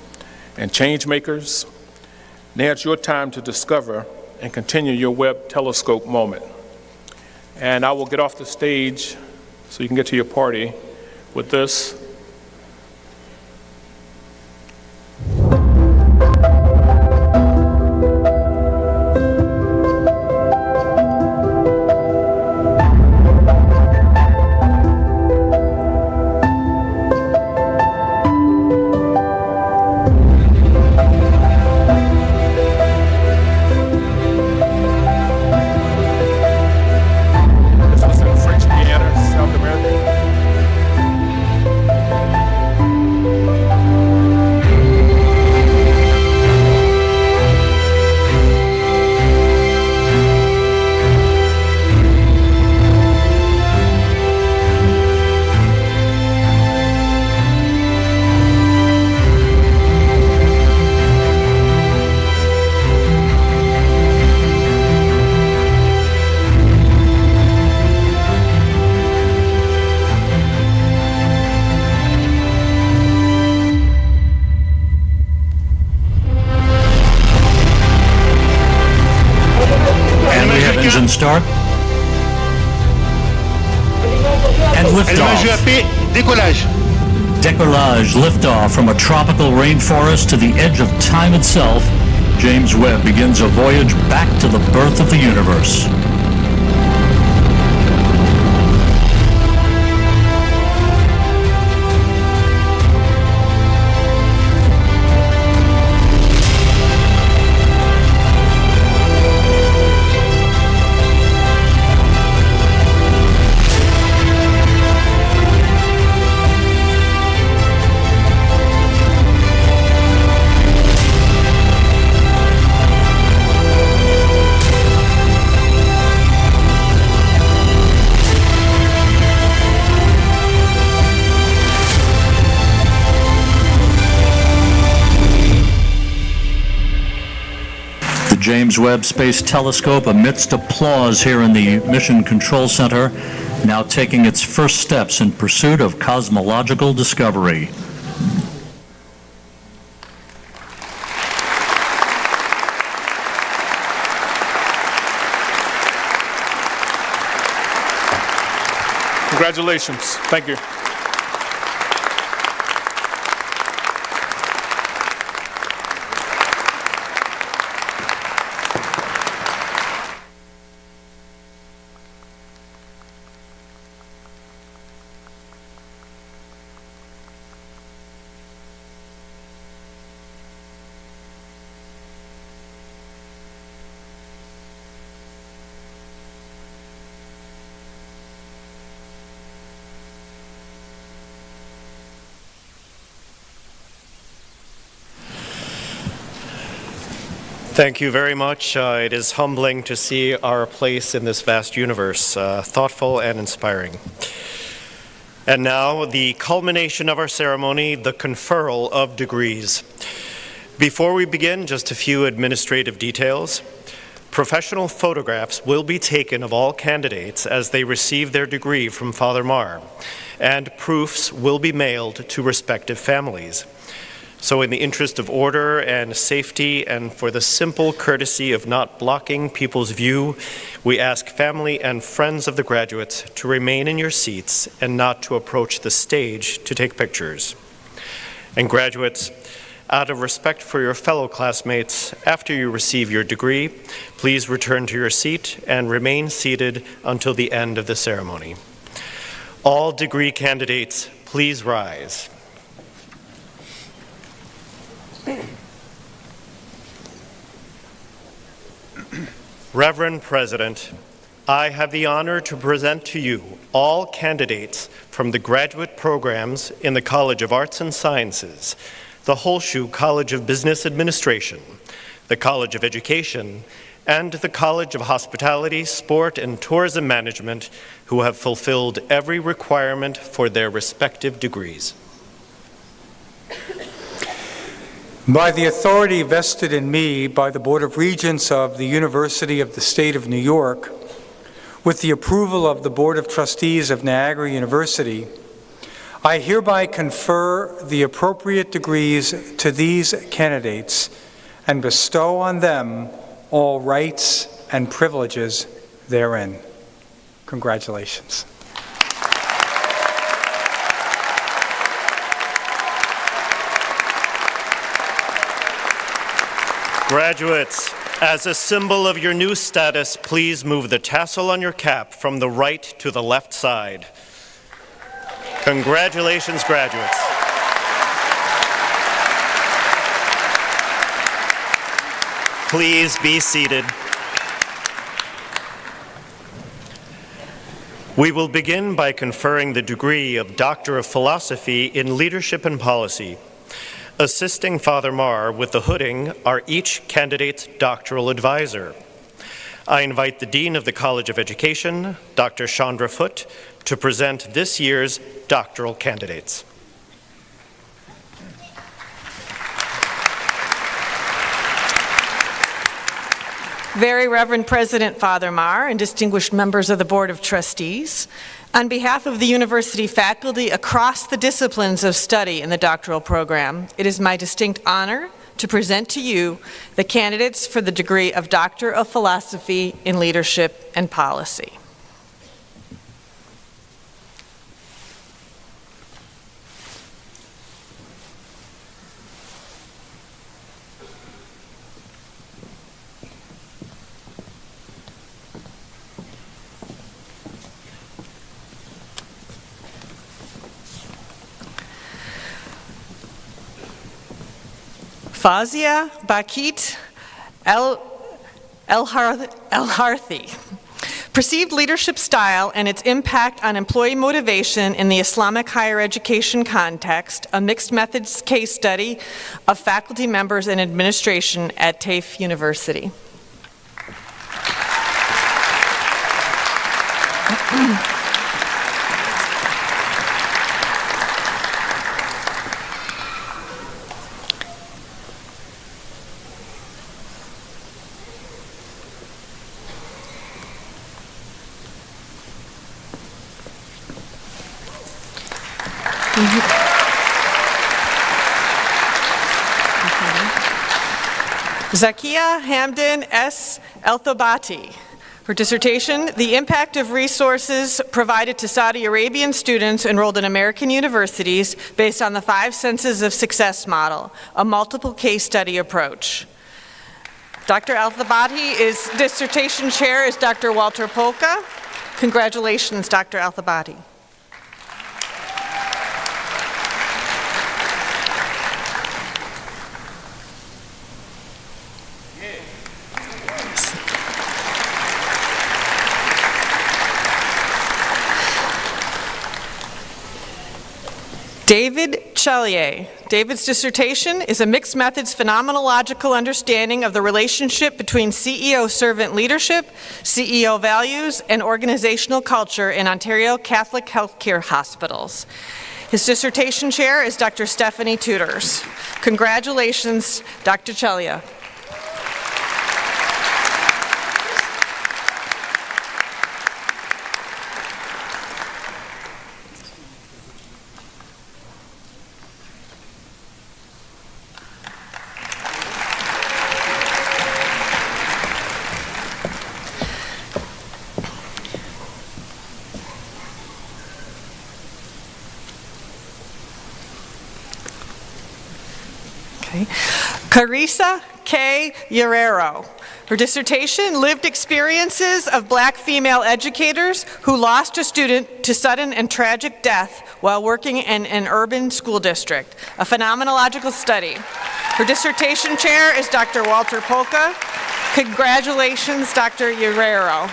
and change makers. Now it's your time to discover and continue your Webb telescope moment. And I will get off the stage so you can get to your party with this. Start. And liftoff. Décollage. Décollage, liftoff from a tropical rainforest to the edge of time itself. James Webb begins a voyage back to the birth of the universe. the James Webb Space Telescope amidst applause here in the Mission Control Center, now taking its first steps in pursuit of cosmological discovery. Congratulations. Thank you. Thank you very much. It is humbling to see our place in this vast universe, thoughtful and inspiring. And now, the culmination of our ceremony, the conferral of degrees. Before we begin, just a few administrative details. Professional photographs will be taken of all candidates as they receive their degree from Father Marr, and proofs will be mailed to respective families. So in the interest of order and safety, and for the simple courtesy of not blocking people's view, we ask family and friends of the graduates to remain in your seats and not to approach the stage to take pictures. And graduates, out of respect for your fellow classmates, after you receive your degree, please return to your seat and remain seated until the end of the ceremony. All degree candidates, please rise. Reverend President, I have the honor to present to you all candidates from the graduate programs in the College of Arts and Sciences, the Holshoe College of Business Administration, the College of Education, and the College of Hospitality, Sport, and Tourism Management, who have fulfilled every requirement for their respective degrees. By the authority vested in me by the Board of Regents of the University of the State of New York, with the approval of the Board of Trustees of Niagara University, I hereby confer the appropriate degrees to these candidates and bestow on them all rights and privileges therein. Congratulations. Graduates, as a symbol of your new status, please move the tassel on your cap from the right to the left side. Congratulations, graduates. Please be seated. We will begin by conferring the degree of Doctor of Philosophy in Leadership and Policy. Assisting Father Marr with the hooding are each candidate's doctoral advisor. I invite the Dean of the College of Education, Dr. Chandra Foote, to present this year's doctoral candidates. Very Reverend President Father Marr and distinguished members of the Board of Trustees, on behalf of the university faculty across the disciplines of study in the doctoral program, it is my distinct honor to present to you the candidates for the degree of Doctor of Philosophy in Leadership and Policy. Fazia Bakit El-Harthi. Perceived leadership style and its impact on employee motivation in the Islamic higher education context, a mixed methods case study of faculty members and administration at TAFE University. Zakia Hamdan S. Elthobati. Her dissertation, The Impact of Resources Provided to Saudi Arabian Students Enrolled in American Universities Based on the 5 Senses of Success Model, a multiple case study approach. Dr. Elthobati's dissertation chair is Dr. Walter Polka. Congratulations, Dr. Elthobati. David Chelier. David's dissertation is a mixed methods phenomenological understanding of the relationship between CEO-servant leadership, CEO values, and organizational culture in Ontario Catholic healthcare hospitals. His dissertation chair is Dr. Stephanie Tudors. Congratulations, Dr. Chelier. Carissa K. Guerrero. Her dissertation, Lived Experiences of Black Female Educators Who Lost a Student to Sudden and Tragic Death While Working in an Urban School District, a phenomenological study. Her dissertation chair is Dr. Walter Polka. Congratulations, Dr. Guerrero.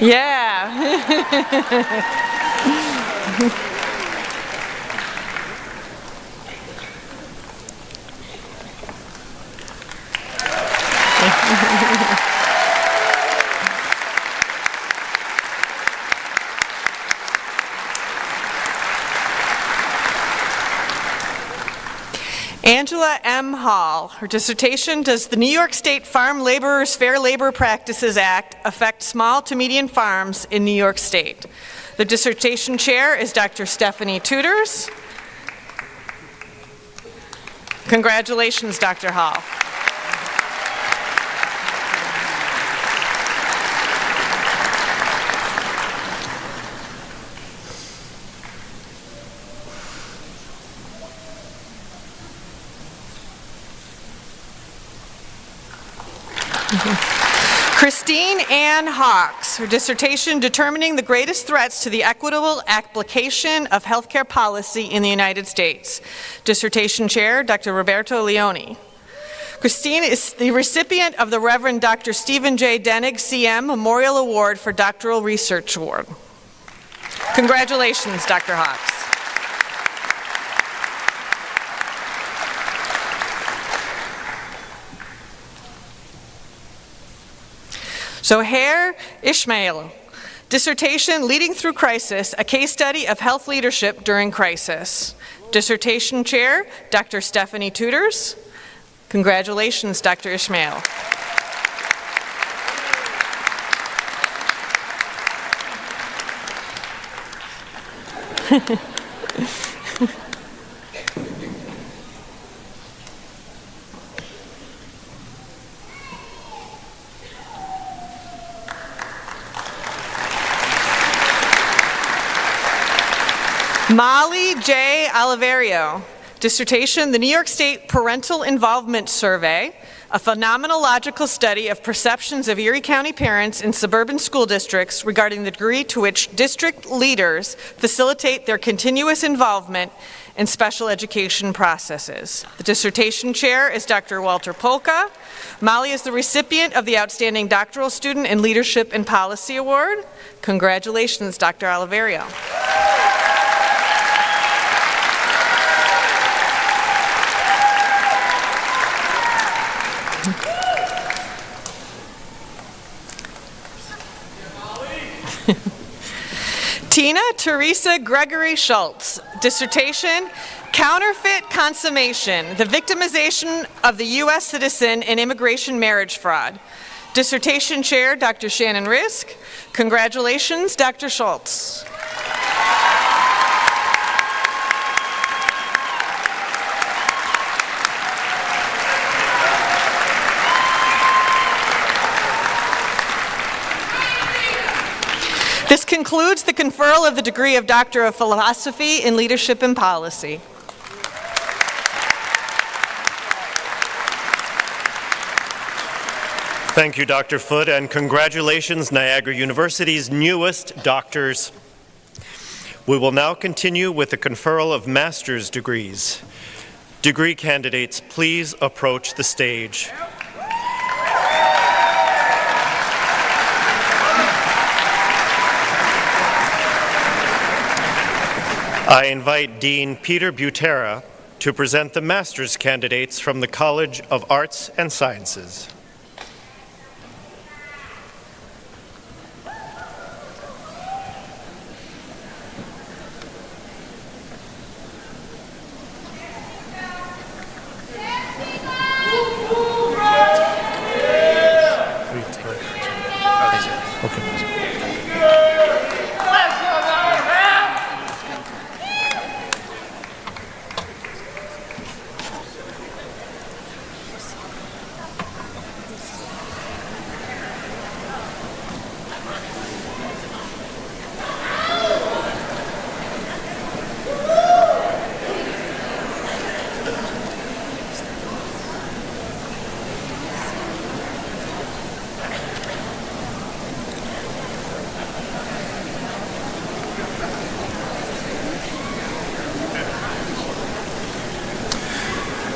Yeah. Angela M. Hall. Her dissertation, Does the New York State Farm Laborers Fair Labor Practices Act affect small to medium farms in New York State? The dissertation chair is Dr. Stephanie Tudors. Congratulations, Dr. Hall. Christine Ann Hawks, her dissertation, Determining the Greatest Threats to the Equitable Application of Healthcare Policy in the United States. Dissertation chair, Dr. Roberto Leone. Christine is the recipient of the Reverend Dr. Stephen J. Denig, CM Memorial Award for Doctoral Research Award. Congratulations, Dr. Hawks. Zohair Ishmael, dissertation, Leading Through Crisis, a case study of health leadership during crisis. Dissertation chair, Dr. Stephanie Tudors. Congratulations, Dr. Ishmael. Molly J. Oliverio, dissertation, The New York State Parental Involvement Survey, a phenomenological study of perceptions of Erie County parents in suburban school districts regarding the degree to which district leaders facilitate their continuous involvement in special education processes. The dissertation chair is Dr. Walter Polka. Molly is the recipient of the Outstanding Doctoral Student in Leadership and Policy Award. Congratulations, Dr. Oliverio. Tina Teresa Gregory Schultz, dissertation, Counterfeit Consummation, the Victimization of the U.S. Citizen in Immigration Marriage Fraud. Dissertation chair, Dr. Shannon Risk. Congratulations, Dr. Schultz. This concludes the conferral of the degree of Doctor of Philosophy in Leadership and Policy. Thank you, Dr. Foote, and congratulations, Niagara University's newest doctors. We will now continue with the conferral of master's degrees. Degree candidates, please approach the stage. I invite Dean Peter Butera to present the master's candidates from the College of Arts and Sciences.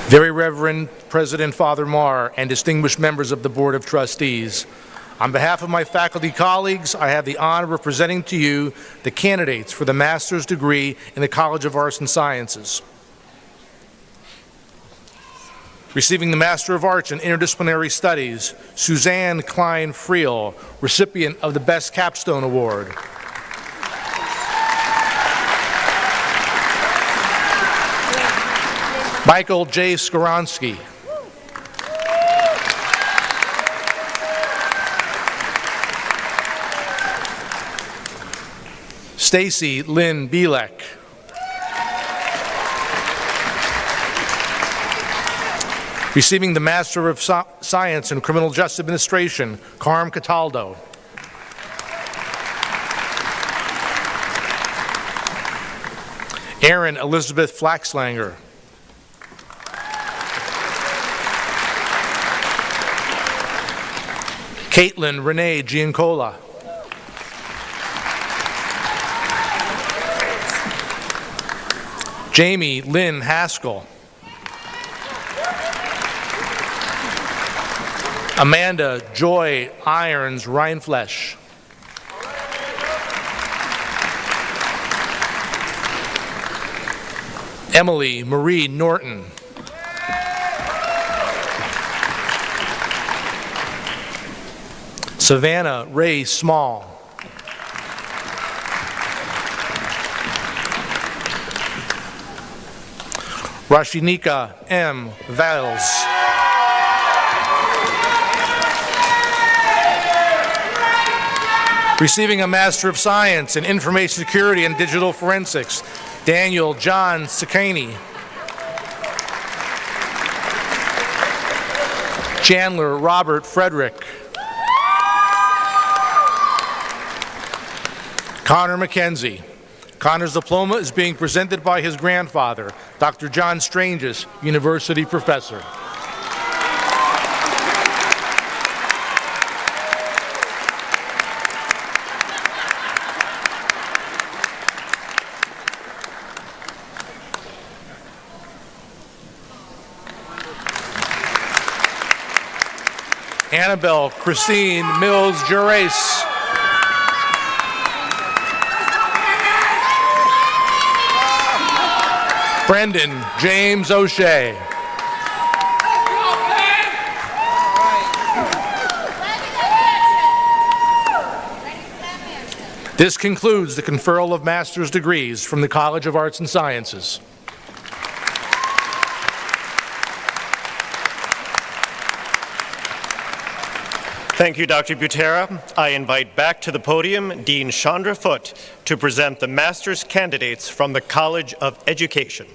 Very Reverend President Father Marr and distinguished members of the Board of Trustees, on behalf of my faculty colleagues, I have the honor of presenting to you the candidates for the master's degree in the College of Arts and Sciences. Receiving the Master of Arts in Interdisciplinary Studies, Suzanne Klein-Friel, recipient of the Best Capstone Award. Michael J. Skoronsky. Stacy Lynn Bielek. Receiving the Master of Science in Criminal Justice Administration, Carm Cataldo. Erin Elizabeth Flaxlanger. Caitlin Renee Giancola. Jamie Lynn Haskell. Amanda Joy Irons Reinflesch. Emily Marie Norton. Savannah Ray Small. Rashinika M. Vales. Receiving a Master of Science in Information Security and Digital Forensics, Daniel John Sakani. Chandler Robert Frederick. Connor McKenzie. Connor's diploma is being presented by his grandfather, Dr. John Stranges, University Professor. Annabelle Christine Mills Gerace. Brendan James O'Shea. This concludes the conferral of master's degrees from the College of Arts and Sciences. Thank you, Dr. Butera. I invite back to the podium Dean Chandra Foote to present the master's candidates from the College of Education.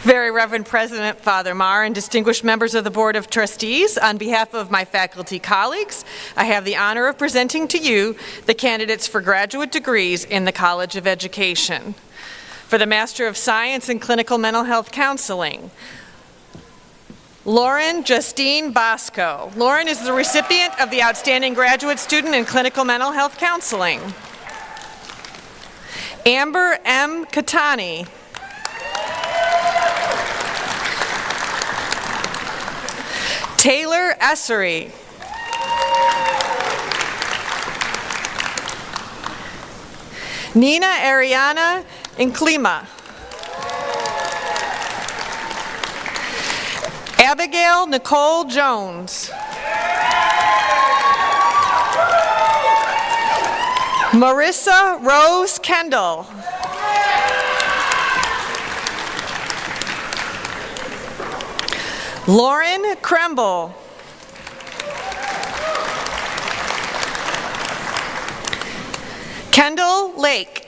Very Reverend President Father Marr and distinguished members of the Board of Trustees, on behalf of my faculty colleagues, I have the honor of presenting to you the candidates for graduate degrees in the College of Education. For the Master of Science in Clinical Mental Health Counseling, Lauren Justine Bosco. Lauren is the recipient of the Outstanding Graduate Student in Clinical Mental Health Counseling. Amber M. Katani. Taylor Essery. Nina Ariana Inclima. Abigail Nicole Jones. Marissa Rose Kendall. Lauren Kremble. Kendall Lake.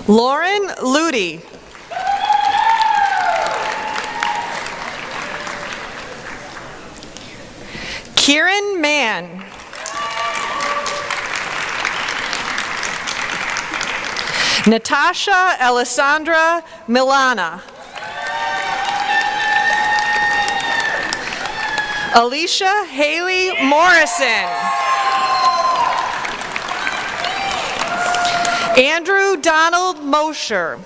Lauren Ludi. Kieran Mann. Natasha Alessandra Milana. Alicia Haley Morrison. Andrew Donald Mosher.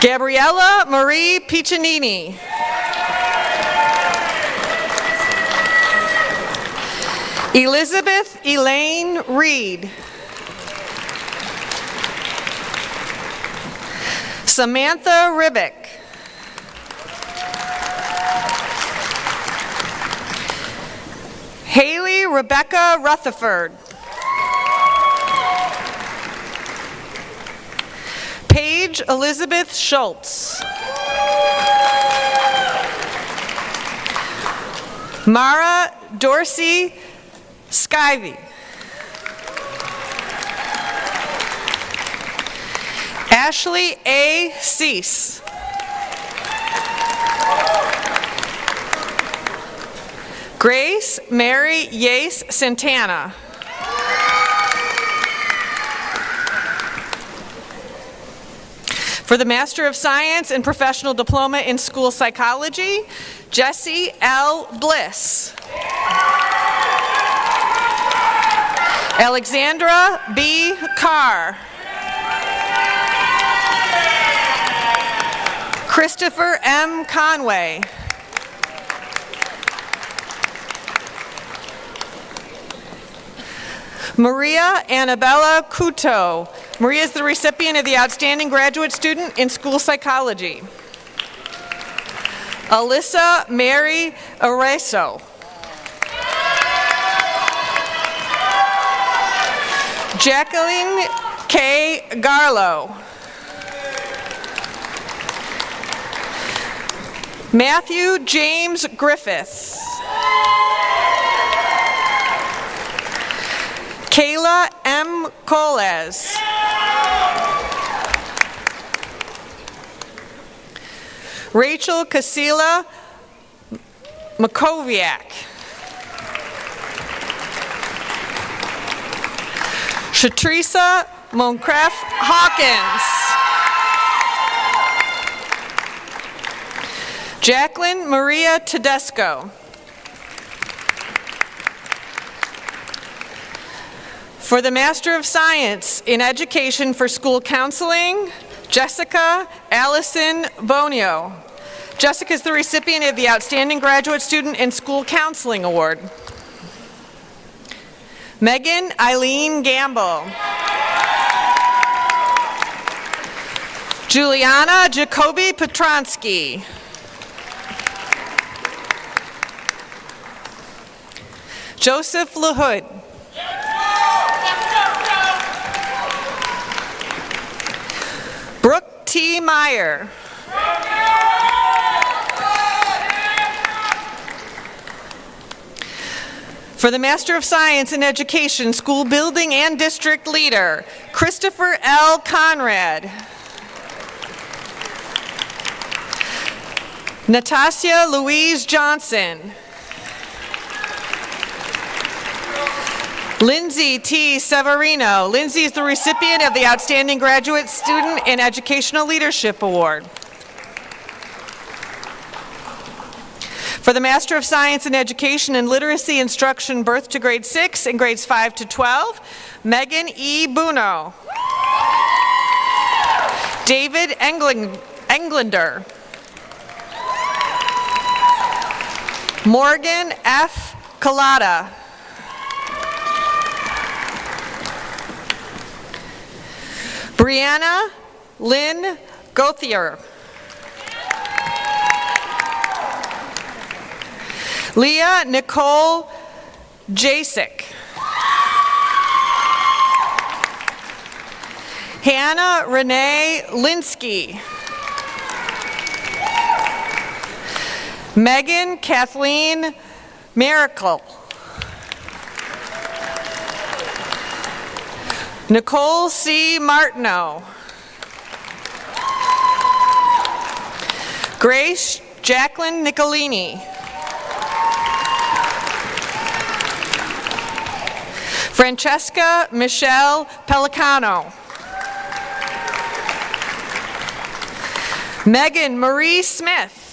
Gabriella Marie Piccinini. Elizabeth Elaine Reed. Samantha Ribick. Haley Rebecca Rutherford. Paige Elizabeth Schultz. Mara Dorsey Skivey. Ashley A. Cease. Grace Mary Yace Santana. For the Master of Science and Professional Diploma in School Psychology, Jesse L. Bliss. Alexandra B. Carr. Christopher M. Conway. Maria Annabella Couto. Maria is the recipient of the Outstanding Graduate Student in School Psychology. Alyssa Mary Areso. Jacqueline K. Garlow. Matthew James Griffith. Kayla M. Coles. Rachel Casilla Makoviak. Shatrisa Moncrief Hawkins. Jacqueline Maria Tedesco. For the Master of Science in Education for School Counseling, Jessica Allison Bonio. Jessica is the recipient of the Outstanding Graduate Student in School Counseling Award. Megan Eileen Gamble. Juliana Jacoby Petronsky. Joseph LaHood. Brooke T. Meyer. For the Master of Science in Education, School Building and District Leader, Christopher L. Conrad. Natasha Louise Johnson. Lindsay T. Severino. Lindsay is the recipient of the Outstanding Graduate Student in Educational Leadership Award. For the Master of Science in Education and Literacy Instruction, birth to grade 6 and grades 5 to 12, Megan E. Buno. David Englander. Morgan F. Collada. Brianna Lynn Gauthier. Leah Nicole Jasek. Hannah Renee Linsky. Megan Kathleen Miracle. Nicole C. Martineau. Grace Jacqueline Nicolini. Francesca Michelle Pelicano. Megan Marie Smith.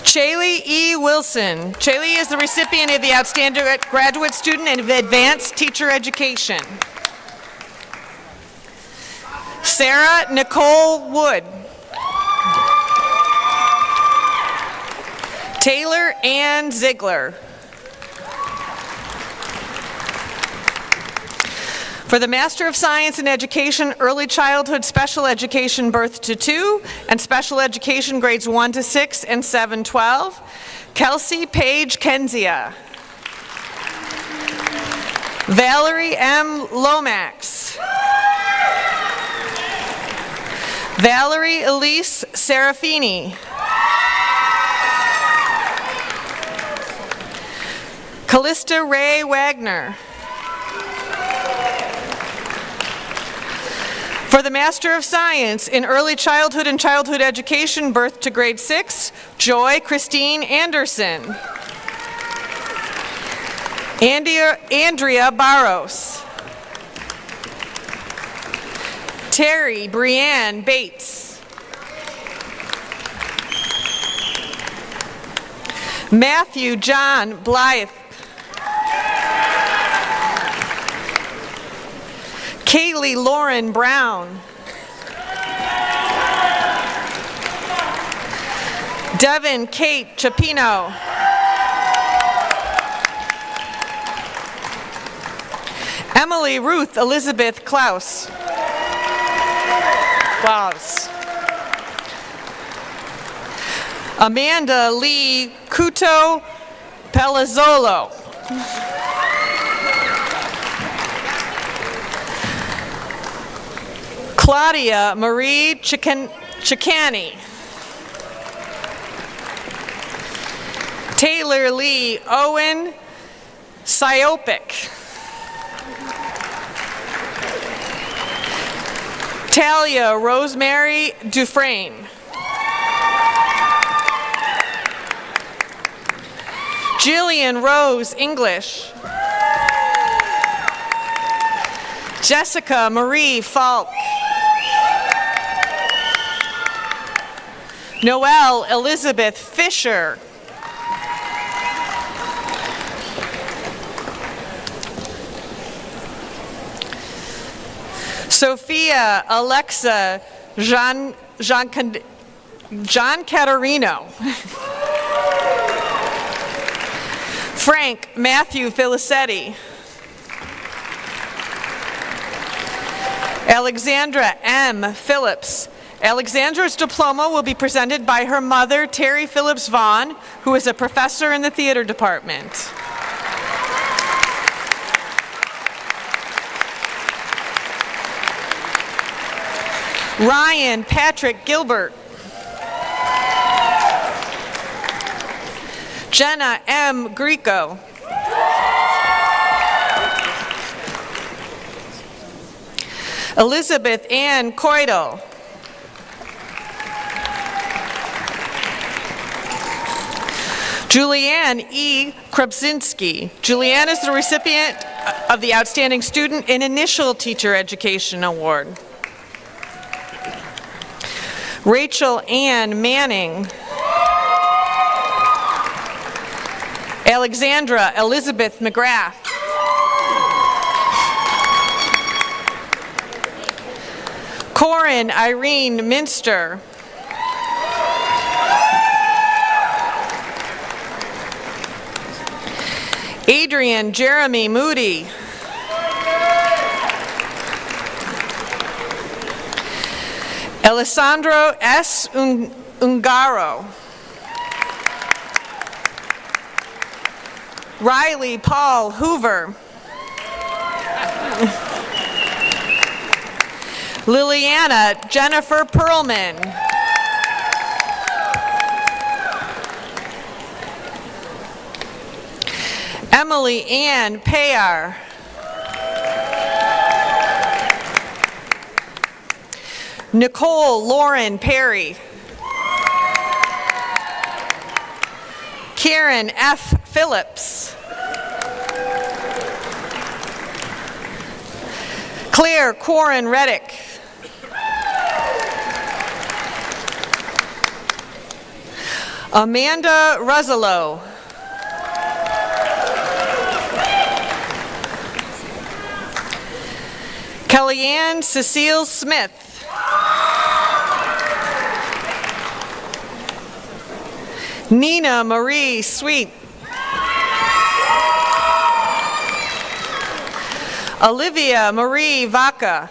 Chaley E. Wilson. Chaley is the recipient of the Outstanding Graduate Student in Advanced Teacher Education. Sarah Nicole Wood. Taylor Ann Ziegler. For the Master of Science in Education, Early Childhood Special Education, birth to 2, and Special Education, grades 1 to 6 and 7-12, Kelsey Paige Kenzia. Valerie M. Lomax. Valerie Elise Serafini. Callista Ray Wagner. For the Master of Science in Early Childhood and Childhood Education, birth to grade 6, Joy Christine Anderson. Andrea Barros. Terry Brianne Bates. Matthew John Blythe. Kaylee Lauren Brown. Devin Kate Chapino. Emily Ruth Elizabeth Klaus. Amanda Lee Cuto Palazzolo. Claudia Marie Chicani. Taylor Lee Owen Siopic. Talia Rosemary Dufresne. Jillian Rose English. Jessica Marie Falk. Noelle Elizabeth Fisher. Sophia Alexa John Caterino. Frank Matthew Filicetti. Alexandra M. Phillips. Alexandra's diploma will be presented by her mother, Terry Phillips Vaughn, who is a professor in the theater department. Ryan Patrick Gilbert. Jenna M. Greco. Elizabeth Ann Coydle. Julianne E. Krupczynski. Julianne is the recipient of the Outstanding Student in Initial Teacher Education Award. Rachel Ann Manning. Alexandra Elizabeth McGrath. Corin Irene Minster. Adrian Jeremy Moody. Alessandro S. Ungaro. Riley Paul Hoover. Liliana Jennifer Perlman. Emily Ann Payar. Nicole Lauren Perry. Karen F. Phillips. Claire Corin Reddick. Amanda Rusalo. Kellyanne Cecile Smith. Nina Marie Sweet. Olivia Marie Vaca.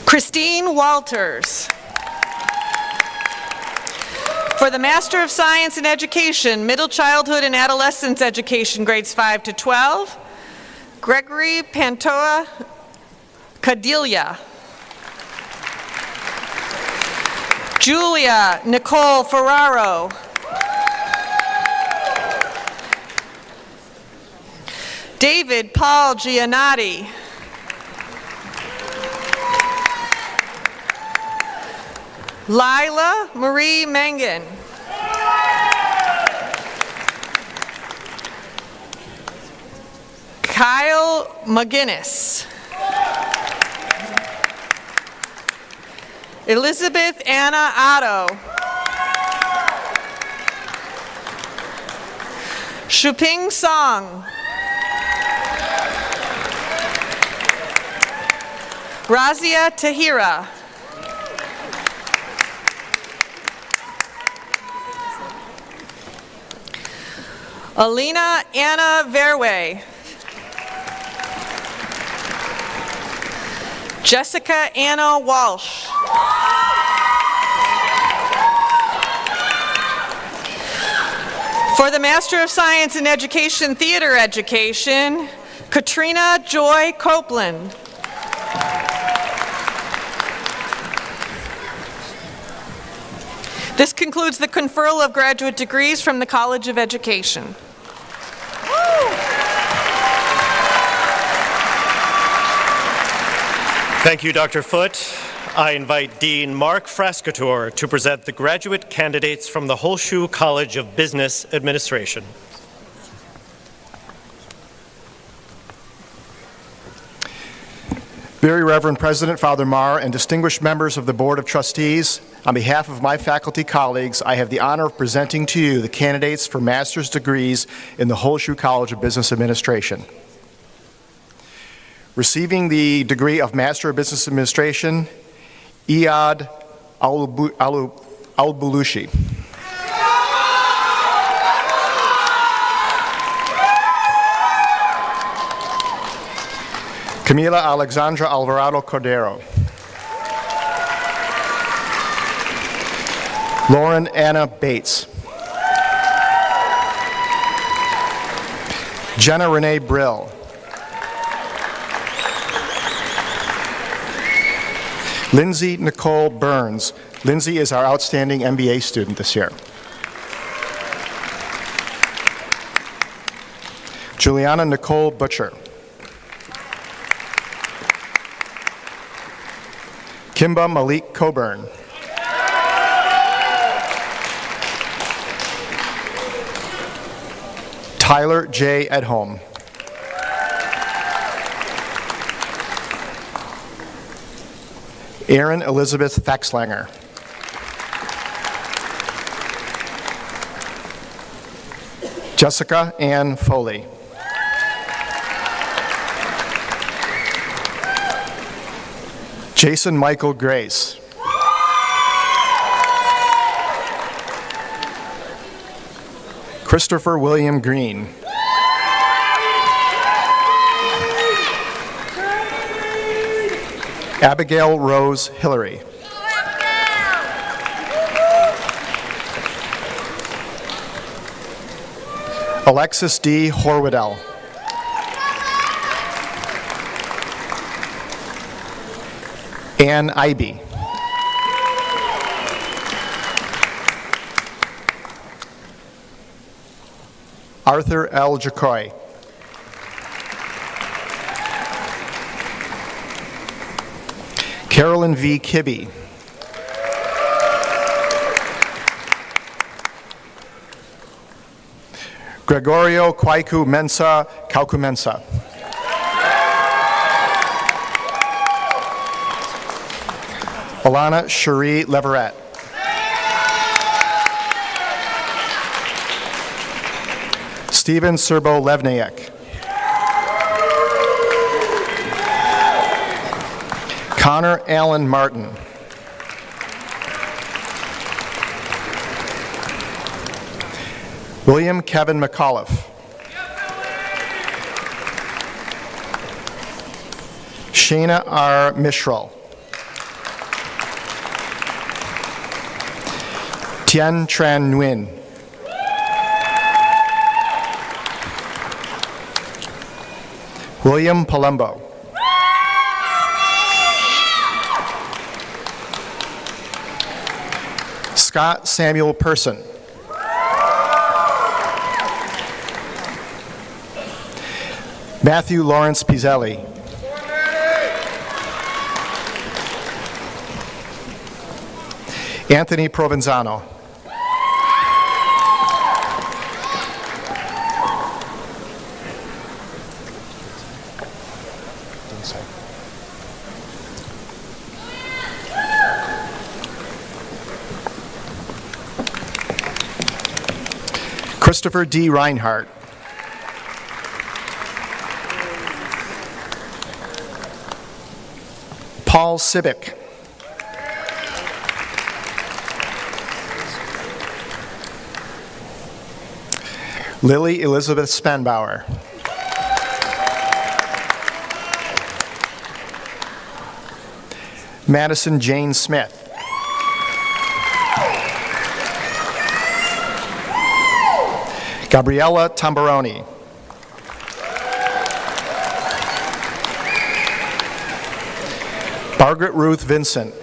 Christine Walters. For the Master of Science in Education, Middle Childhood and Adolescence Education, grades 5 to 12, Gregory Pantoa Cadilia. Julia Nicole Ferraro. David Paul Giannotti. Lila Marie Mangan. Kyle McGinnis. Elizabeth Anna Otto. Shuping Song. Razia Tahira. Alina Anna Verwey. Jessica Anna Walsh. For the Master of Science in Education, Theater Education, Katrina Joy Copeland. This concludes the conferral of graduate degrees from the College of Education. Thank you, Dr. Foote. I invite Dean Mark Frascator to present the graduate candidates from the Holschuh College of Business Administration. Very Reverend President Father Marr and distinguished members of the Board of Trustees, on behalf of my faculty colleagues, I have the honor of presenting to you the candidates for master's degrees in the Holschuh College of Business Administration. Receiving the degree of Master of Business Administration Iyad Al-Bulushi. Camila Alexandra Alvarado Cordero. Lauren Anna Bates. Jenna Renee Brill. Lindsay Nicole Burns. Lindsay is our outstanding MBA student this year. Juliana Nicole Butcher. Kimba Malik Coburn. Tyler J. Edholm. Erin Elizabeth Faxlanger. Jessica Ann Foley. Jason Michael Grace. Christopher William Green. Abigail Rose Hillary. Alexis D. Horwedel. Ann Ibe. Arthur L. Jacoy. Carolyn V. Kibbe. Gregorio Kwaiku Mensa Kaukumensa. Alana Cherie Leverett. Stephen Serbo Levniak. Connor Allen Martin. William Kevin McAuliffe. Shayna R. Mishral. Tien Tran Nguyen. William Palumbo. Scott Samuel Person. Matthew Lawrence Pizzelli. Anthony Provenzano. Christopher D. Reinhardt. Paul Sibick. Lily Elizabeth Spanbauer. Madison Jane Smith. Gabriella Tambaroni. Margaret Ruth Vincent.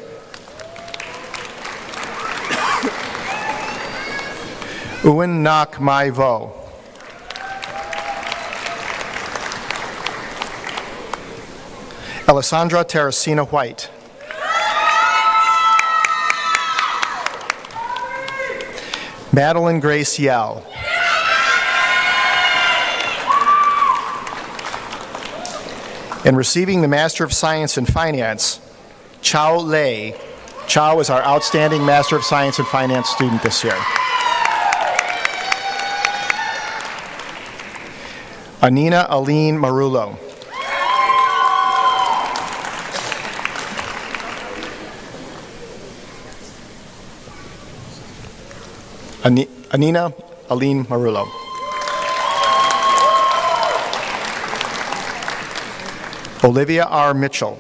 Uwin Nak Mai Vo. Alessandra Teresina White. Madeline Grace Yell. And receiving the Master of Science in Finance, Chao Lei. Chao is our outstanding Master of Science in Finance student this year. Anina Aline Marullo. Anina Aline Marullo. Olivia R. Mitchell.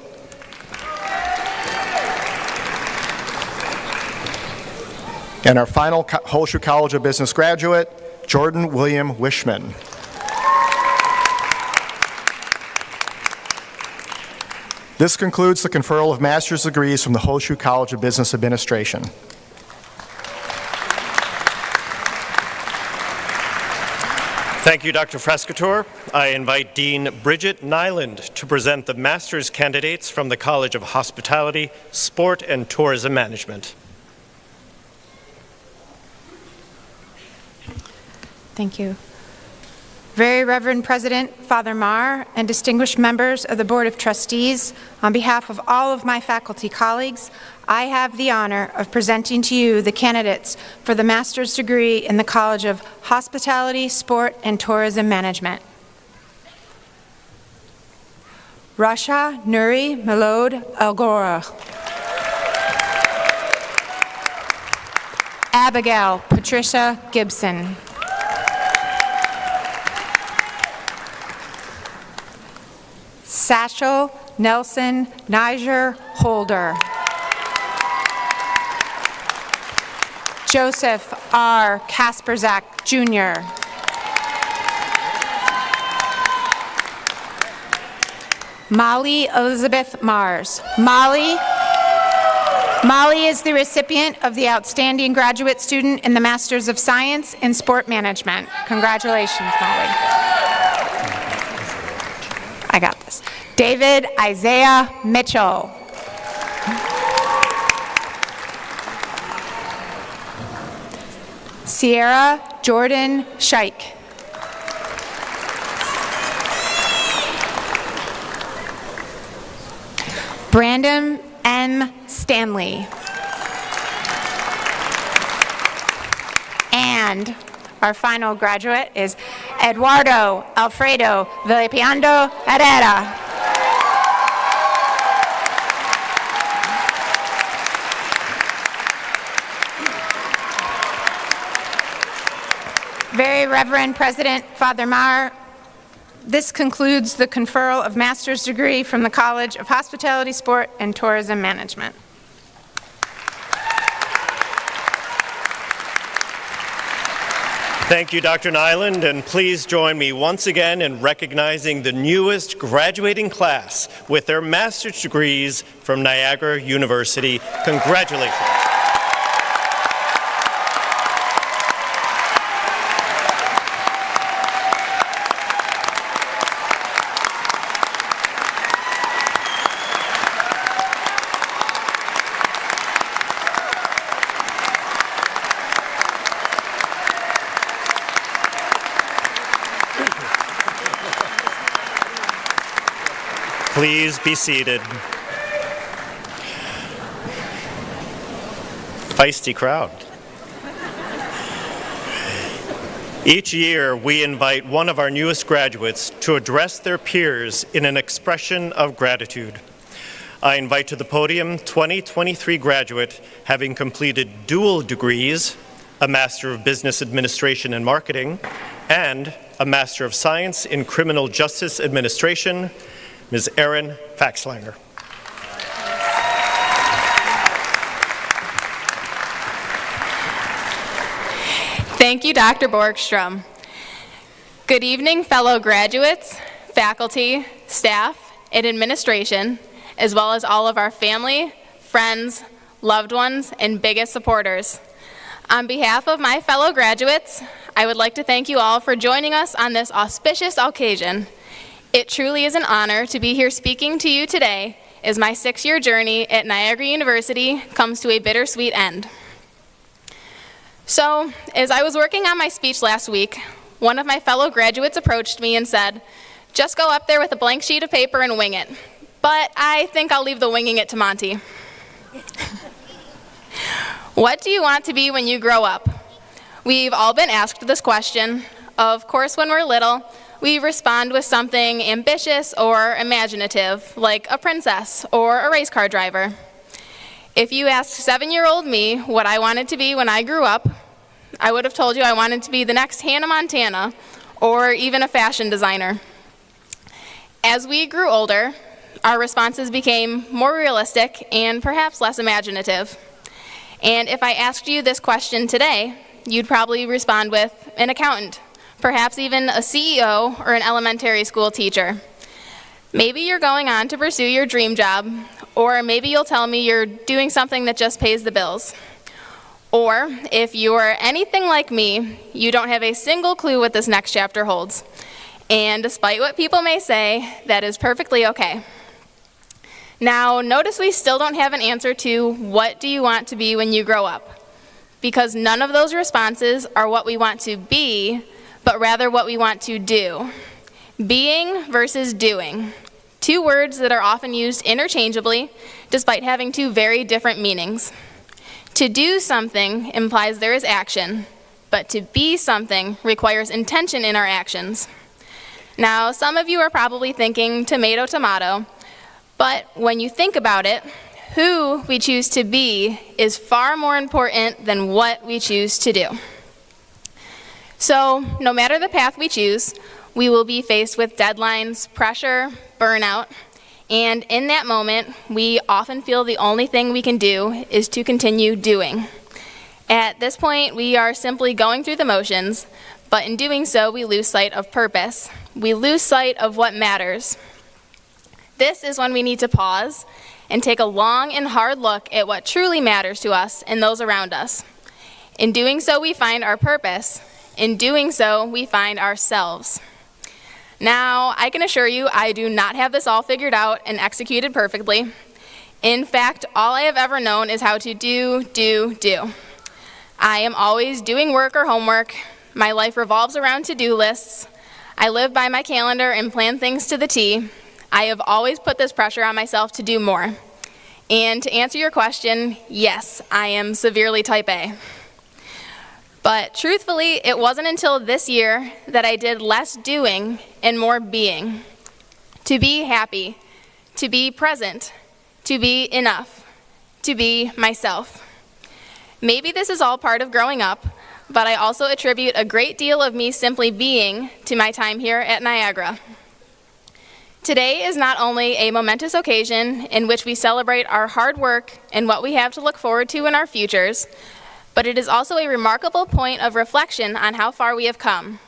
And our final Holschuh College of Business graduate, Jordan William Wishman. This concludes the conferral of master's degrees from the Holschuh College of Business Administration. Thank you, Dr. Frescator. I invite Dean Bridget Nyland to present the master's candidates from the College of Hospitality, Sport, and Tourism Management. Thank you. Very Reverend President Father Marr and distinguished members of the Board of Trustees, on behalf of all of my faculty colleagues, I have the honor of presenting to you the candidates for the master's degree in the College of Hospitality, Sport, and Tourism Management. Rasha Nuri Melod Algora. Abigail Patricia Gibson. Satchel Nelson Niger Holder. Joseph R. Kasperzak, Jr. Molly Elizabeth Mars. Molly is the recipient of the Outstanding Graduate Student in the Masters of Science in Sport Management. Congratulations, Molly. I got this. David Isaiah Mitchell. Sierra Jordan Scheich. Brandon M. Stanley. And our final graduate is Eduardo Alfredo Villalpando Herrera. Very Reverend President Father Marr, this concludes the conferral of master's degree from the College of Hospitality, Sport, and Tourism Management. Thank you, Dr. Nyland, and please join me once again in recognizing the newest graduating class with their master's degrees from Niagara University. Congratulations. Please be seated. Feisty crowd. Each year, we invite one of our newest graduates to address their peers in an expression of gratitude. I invite to the podium 2023 graduate having completed dual degrees, a Master of Business Administration and Marketing, and a Master of Science in Criminal Justice Administration, Ms. Erin Faxlanger. Thank you, Dr. Borgstrom. Good evening, fellow graduates, faculty, staff, and administration, as well as all of our family, friends, loved ones, and biggest supporters. On behalf of my fellow graduates, I would like to thank you all for joining us on this auspicious occasion. It truly is an honor to be here speaking to you today as my 6-year journey at Niagara University comes to a bittersweet end. So, as I was working on my speech last week, one of my fellow graduates approached me and said, "Just go up there with a blank sheet of paper and wing it." But I think I'll leave the winging it to Monty. What do you want to be when you grow up? We've all been asked this question. Of course, when we're little, we respond with something ambitious or imaginative, like a princess or a race car driver. If you asked 7-year-old me what I wanted to be when I grew up, I would have told you I wanted to be the next Hannah Montana or even a fashion designer. As we grew older, our responses became more realistic and perhaps less imaginative. And if I asked you this question today, you'd probably respond with an accountant, perhaps even a CEO or an elementary school teacher. Maybe you're going on to pursue your dream job, or maybe you'll tell me you're doing something that just pays the bills. Or, if you're anything like me, you don't have a single clue what this next chapter holds. And despite what people may say, that is perfectly okay. Now, notice we still don't have an answer to what do you want to be when you grow up? Because none of those responses are what we want to be, but rather what we want to do. Being versus doing. Two words that are often used interchangeably, despite having two very different meanings. To do something implies there is action, but to be something requires intention in our actions. Now, some of you are probably thinking tomato, tomato, but when you think about it, who we choose to be is far more important than what we choose to do. So, no matter the path we choose, we will be faced with deadlines, pressure, burnout, and in that moment, we often feel the only thing we can do is to continue doing. At this point, we are simply going through the motions, but in doing so, we lose sight of purpose. We lose sight of what matters. This is when we need to pause and take a long and hard look at what truly matters to us and those around us. In doing so, we find our purpose. In doing so, we find ourselves. Now, I can assure you, I do not have this all figured out and executed perfectly. In fact, all I have ever known is how to do. I am always doing work or homework. My life revolves around to-do lists. I live by my calendar and plan things to the T. I have always put this pressure on myself to do more. And to answer your question, yes, I am severely type A. But truthfully, it wasn't until this year that I did less doing and more being. To be happy, to be present, to be enough, to be myself. Maybe this is all part of growing up, but I also attribute a great deal of me simply being to my time here at Niagara. Today is not only a momentous occasion in which we celebrate our hard work and what we have to look forward to in our futures, but it is also a remarkable point of reflection on how far we have come.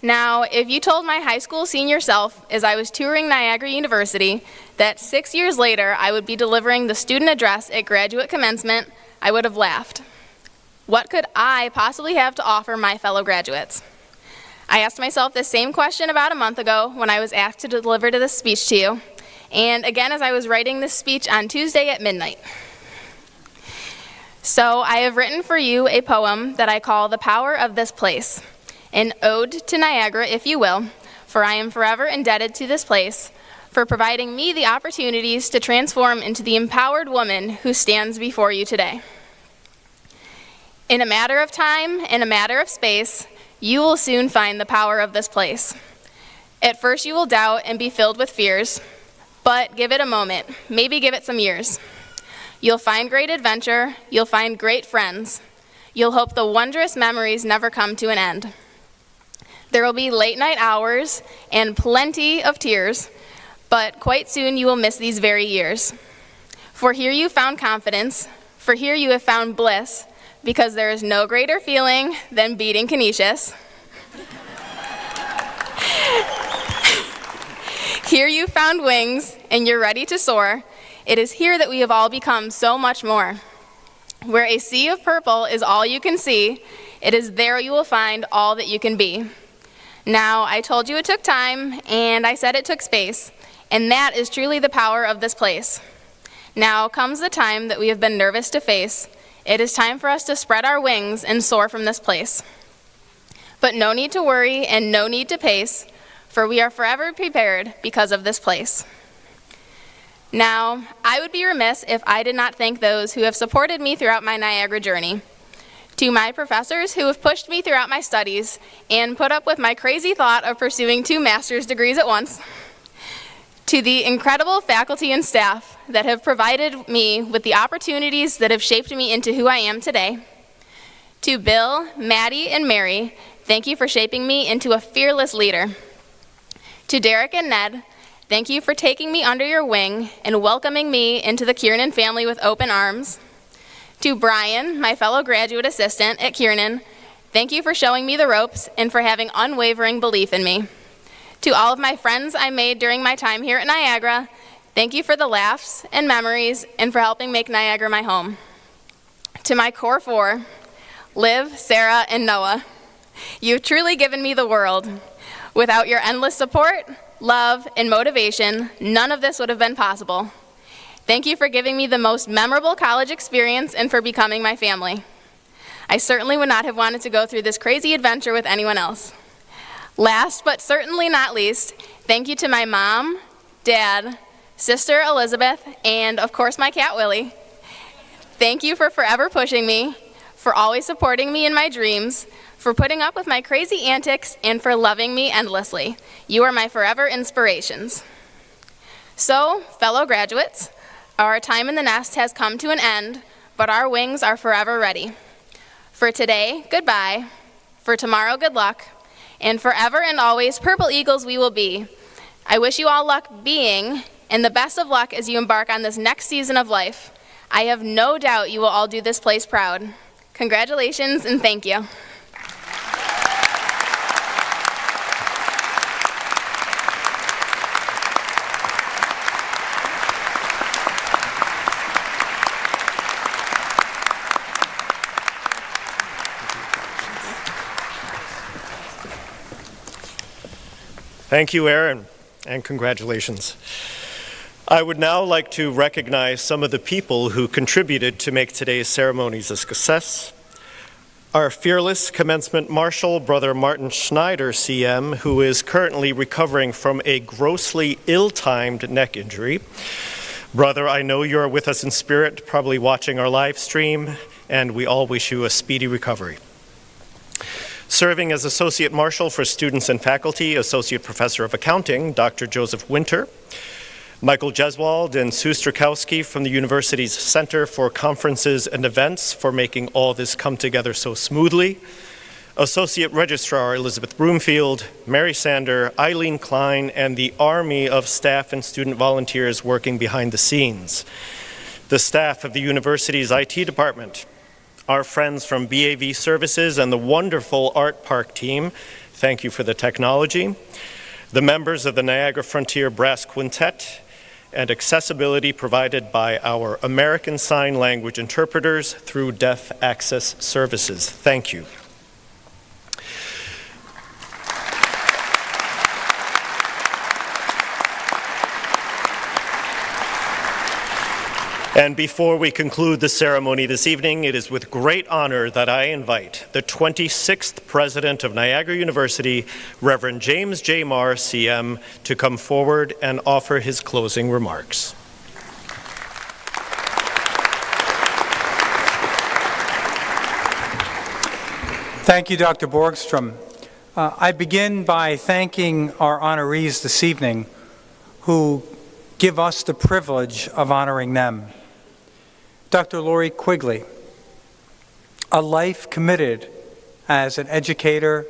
Now, if you told my high school senior self as I was touring Niagara University that 6 years later I would be delivering the student address at graduate commencement, I would have laughed. What could I possibly have to offer my fellow graduates? I asked myself this same question about a month ago when I was asked to deliver this speech to you, and again as I was writing this speech on Tuesday at midnight. So I have written for you a poem that I call The Power of This Place, an ode to Niagara, if you will, for I am forever indebted to this place for providing me the opportunities to transform into the empowered woman who stands before you today. In a matter of time, in a matter of space, you will soon find the power of this place. At first you will doubt and be filled with fears, but give it a moment, maybe give it some years. You'll find great adventure, you'll find great friends. You'll hope the wondrous memories never come to an end. There will be late night hours and plenty of tears, but quite soon you will miss these very years. For here you found confidence, for here you have found bliss, because there is no greater feeling than beating Canisius. Here you found wings, and you're ready to soar. It is here that we have all become so much more. Where a sea of purple is all you can see, it is there you will find all that you can be. Now, I told you it took time, and I said it took space, and that is truly the power of this place. Now comes the time that we have been nervous to face. It is time for us to spread our wings and soar from this place. But no need to worry and no need to pace, for we are forever prepared because of this place. Now, I would be remiss if I did not thank those who have supported me throughout my Niagara journey. To my professors who have pushed me throughout my studies and put up with my crazy thought of pursuing 2 master's degrees at once. To the incredible faculty and staff that have provided me with the opportunities that have shaped me into who I am today. To Bill, Maddie, and Mary, thank you for shaping me into a fearless leader. To Derek and Ned, thank you for taking me under your wing and welcoming me into the Kiernan family with open arms. To Brian, my fellow graduate assistant at Kiernan, thank you for showing me the ropes and for having unwavering belief in me. To all of my friends I made during my time here at Niagara, thank you for the laughs and memories and for helping make Niagara my home. To my core four, Liv, Sarah, and Noah, you've truly given me the world. Without your endless support, love, and motivation, none of this would have been possible. Thank you for giving me the most memorable college experience and for becoming my family. I certainly would not have wanted to go through this crazy adventure with anyone else. Last but certainly not least, thank you to my mom, dad, sister Elizabeth, and of course my cat Willie. Thank you for forever pushing me, for always supporting me in my dreams, for putting up with my crazy antics, and for loving me endlessly. You are my forever inspirations. So, fellow graduates, our time in the nest has come to an end, but our wings are forever ready. For today, goodbye. For tomorrow, good luck. And forever and always, Purple Eagles we will be. I wish you all luck being, and the best of luck as you embark on this next season of life. I have no doubt you will all do this place proud. Congratulations and thank you. Thank you, Aaron, and congratulations. I would now like to recognize some of the people who contributed to make today's ceremonies a success. Our fearless commencement marshal, Brother Martin Schneider, CM, who is currently recovering from a grossly ill-timed neck injury. Brother, I know you are with us in spirit, probably watching our live stream, and we all wish you a speedy recovery. Serving as Associate Marshal for Students and Faculty, Associate Professor of Accounting, Dr. Joseph Winter, Michael Jeswald and Sue Strakowski from the university's Center for Conferences and Events for making all this come together so smoothly, Associate Registrar Elizabeth Broomfield, Mary Sander, Eileen Klein, and the army of staff and student volunteers working behind the scenes, the staff of the university's IT department, our friends from BAV Services and the wonderful Art Park team, thank you for the technology, the members of the Niagara Frontier Brass Quintet, and accessibility provided by our American Sign Language interpreters through Deaf Access Services. Thank you. And before we conclude the ceremony this evening, it is with great honor that I invite the 26th President of Niagara University, Reverend James J. Marr, CM, to come forward and offer his closing remarks. Thank you, Dr. Borgstrom. I begin by thanking our honorees this evening who give us the privilege of honoring them. Dr. Lori Quigley, a life committed as an educator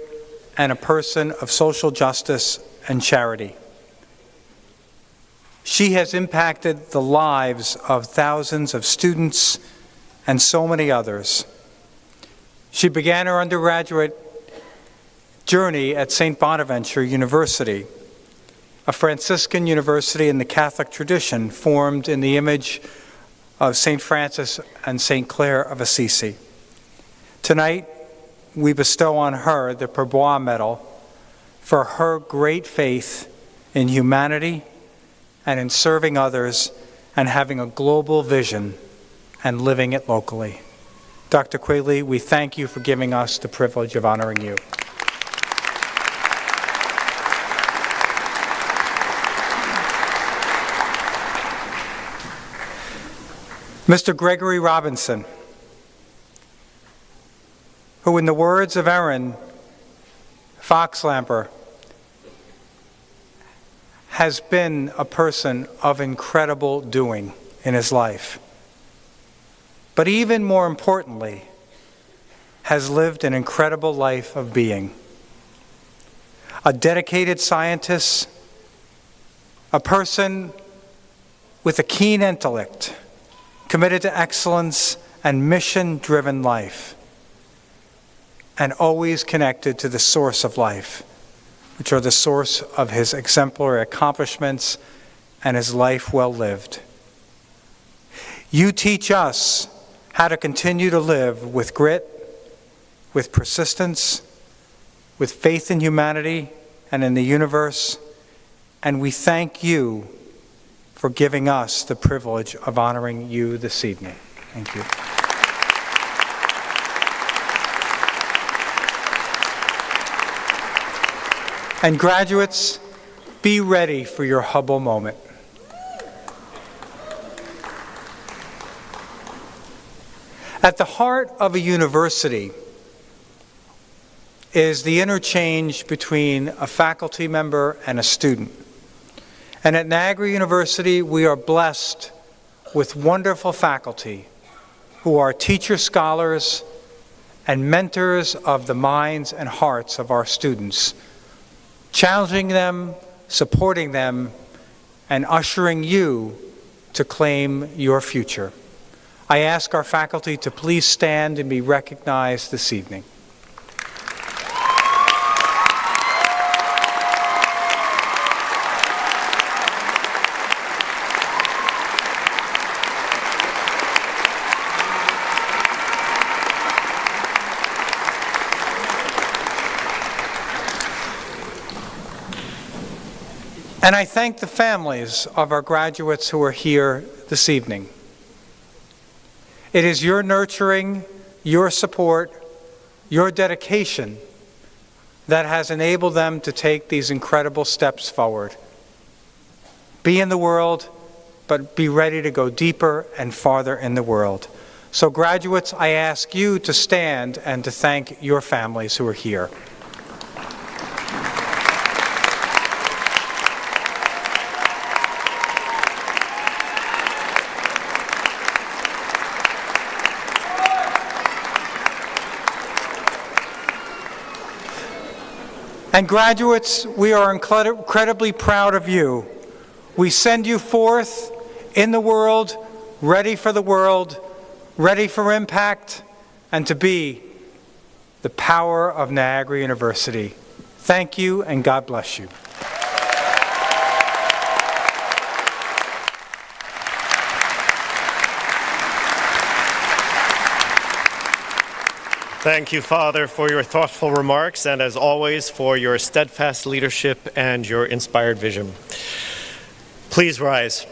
and a person of social justice and charity. She has impacted the lives of thousands of students and so many others. She began her undergraduate journey at St. Bonaventure University, a Franciscan university in the Catholic tradition formed in the image of St. Francis and St. Clare of Assisi. Tonight, we bestow on her the Pourboire Medal for her great faith in humanity and in serving others and having a global vision and living it locally. Dr. Quigley, we thank you for giving us the privilege of honoring you. Mr. Gregory Robinson, who in the words of Erin Foxlamper, has been a person of incredible doing in his life, but even more importantly, has lived an incredible life of being. A dedicated scientist, a person with a keen intellect, committed to excellence and mission-driven life, and always connected to the source of life, which are the source of his exemplary accomplishments and his life well lived. You teach us how to continue to live with grit, with persistence, with faith in humanity and in the universe, and we thank you for giving us the privilege of honoring you this evening. Thank you. And graduates, be ready for your Hubble moment. At the heart of a university is the interchange between a faculty member and a student. And at Niagara University, we are blessed with wonderful faculty who are teacher scholars and mentors of the minds and hearts of our students, challenging them, supporting them, and ushering you to claim your future. I ask our faculty to please stand and be recognized this evening. And I thank the families of our graduates who are here this evening. It is your nurturing, your support, your dedication that has enabled them to take these incredible steps forward. Be in the world, but be ready to go deeper and farther in the world. So graduates, I ask you to stand and to thank your families who are here. And graduates, we are incredibly proud of you. We send you forth in the world, ready for impact, and to be the power of Niagara University. Thank you, and God bless you. Thank you, Father, for your thoughtful remarks and, as always, for your steadfast leadership and your inspired vision. Please rise.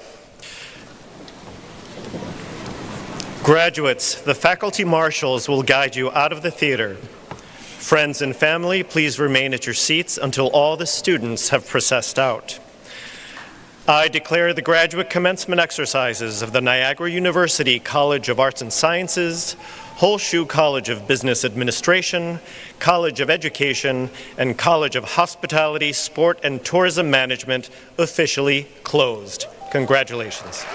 Graduates, the faculty marshals will guide you out of the theater. Friends and family, please remain at your seats until all the students have processed out. I declare the graduate commencement exercises of the Niagara University College of Arts and Sciences, Horseshoe College of Business Administration, College of Education, and College of Hospitality, Sport, and Tourism Management officially closed. Congratulations.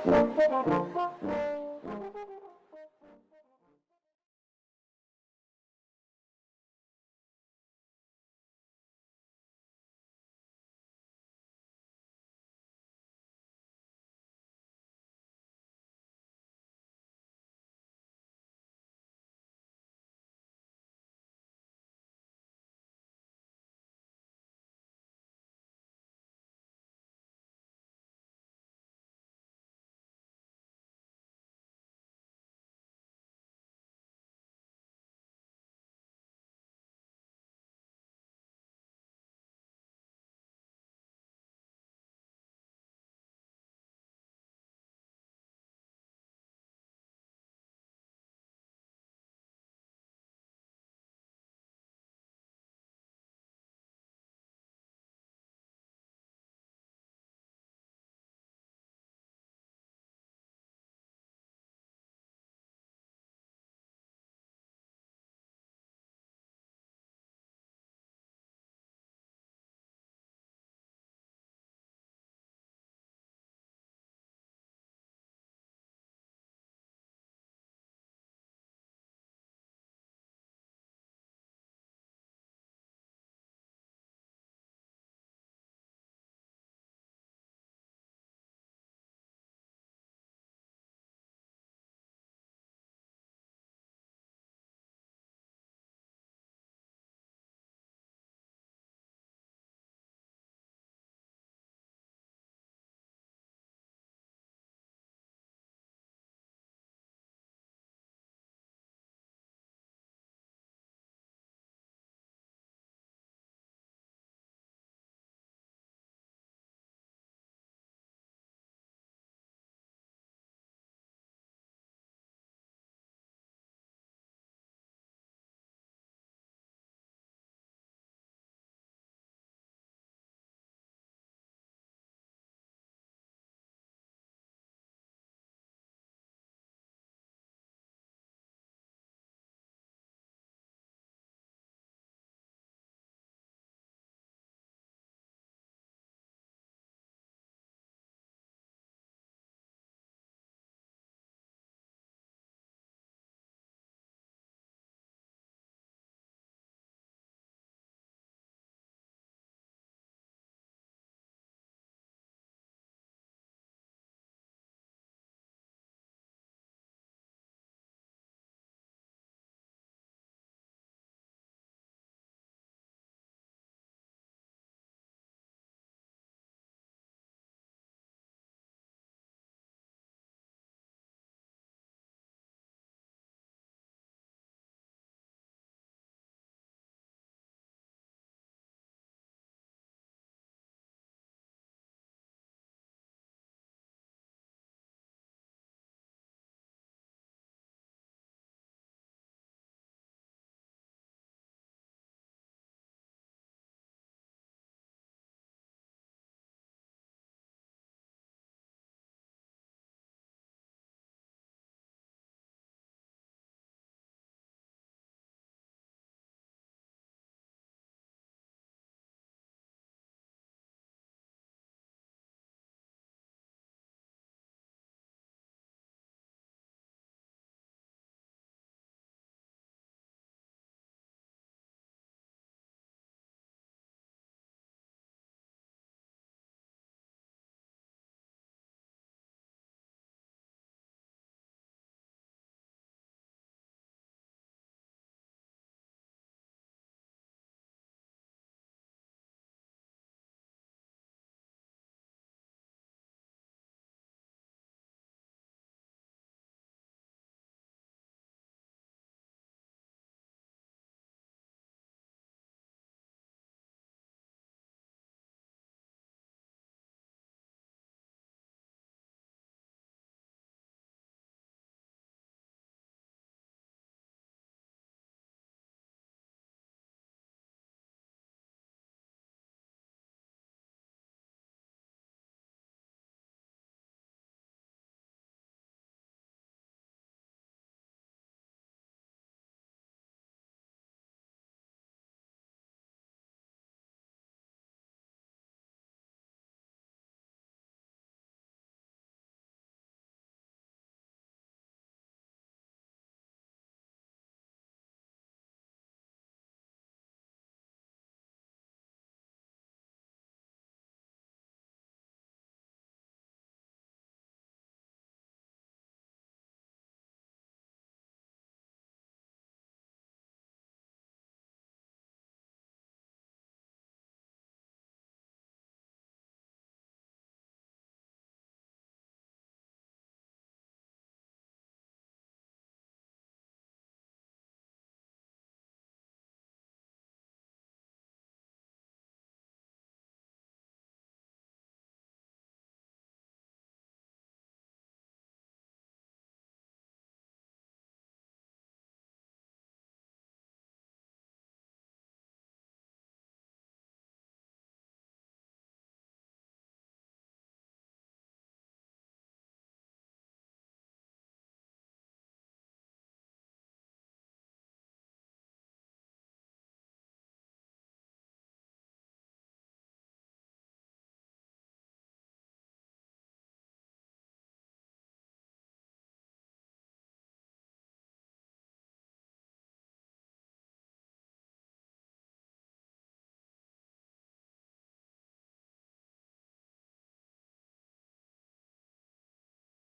Thank you.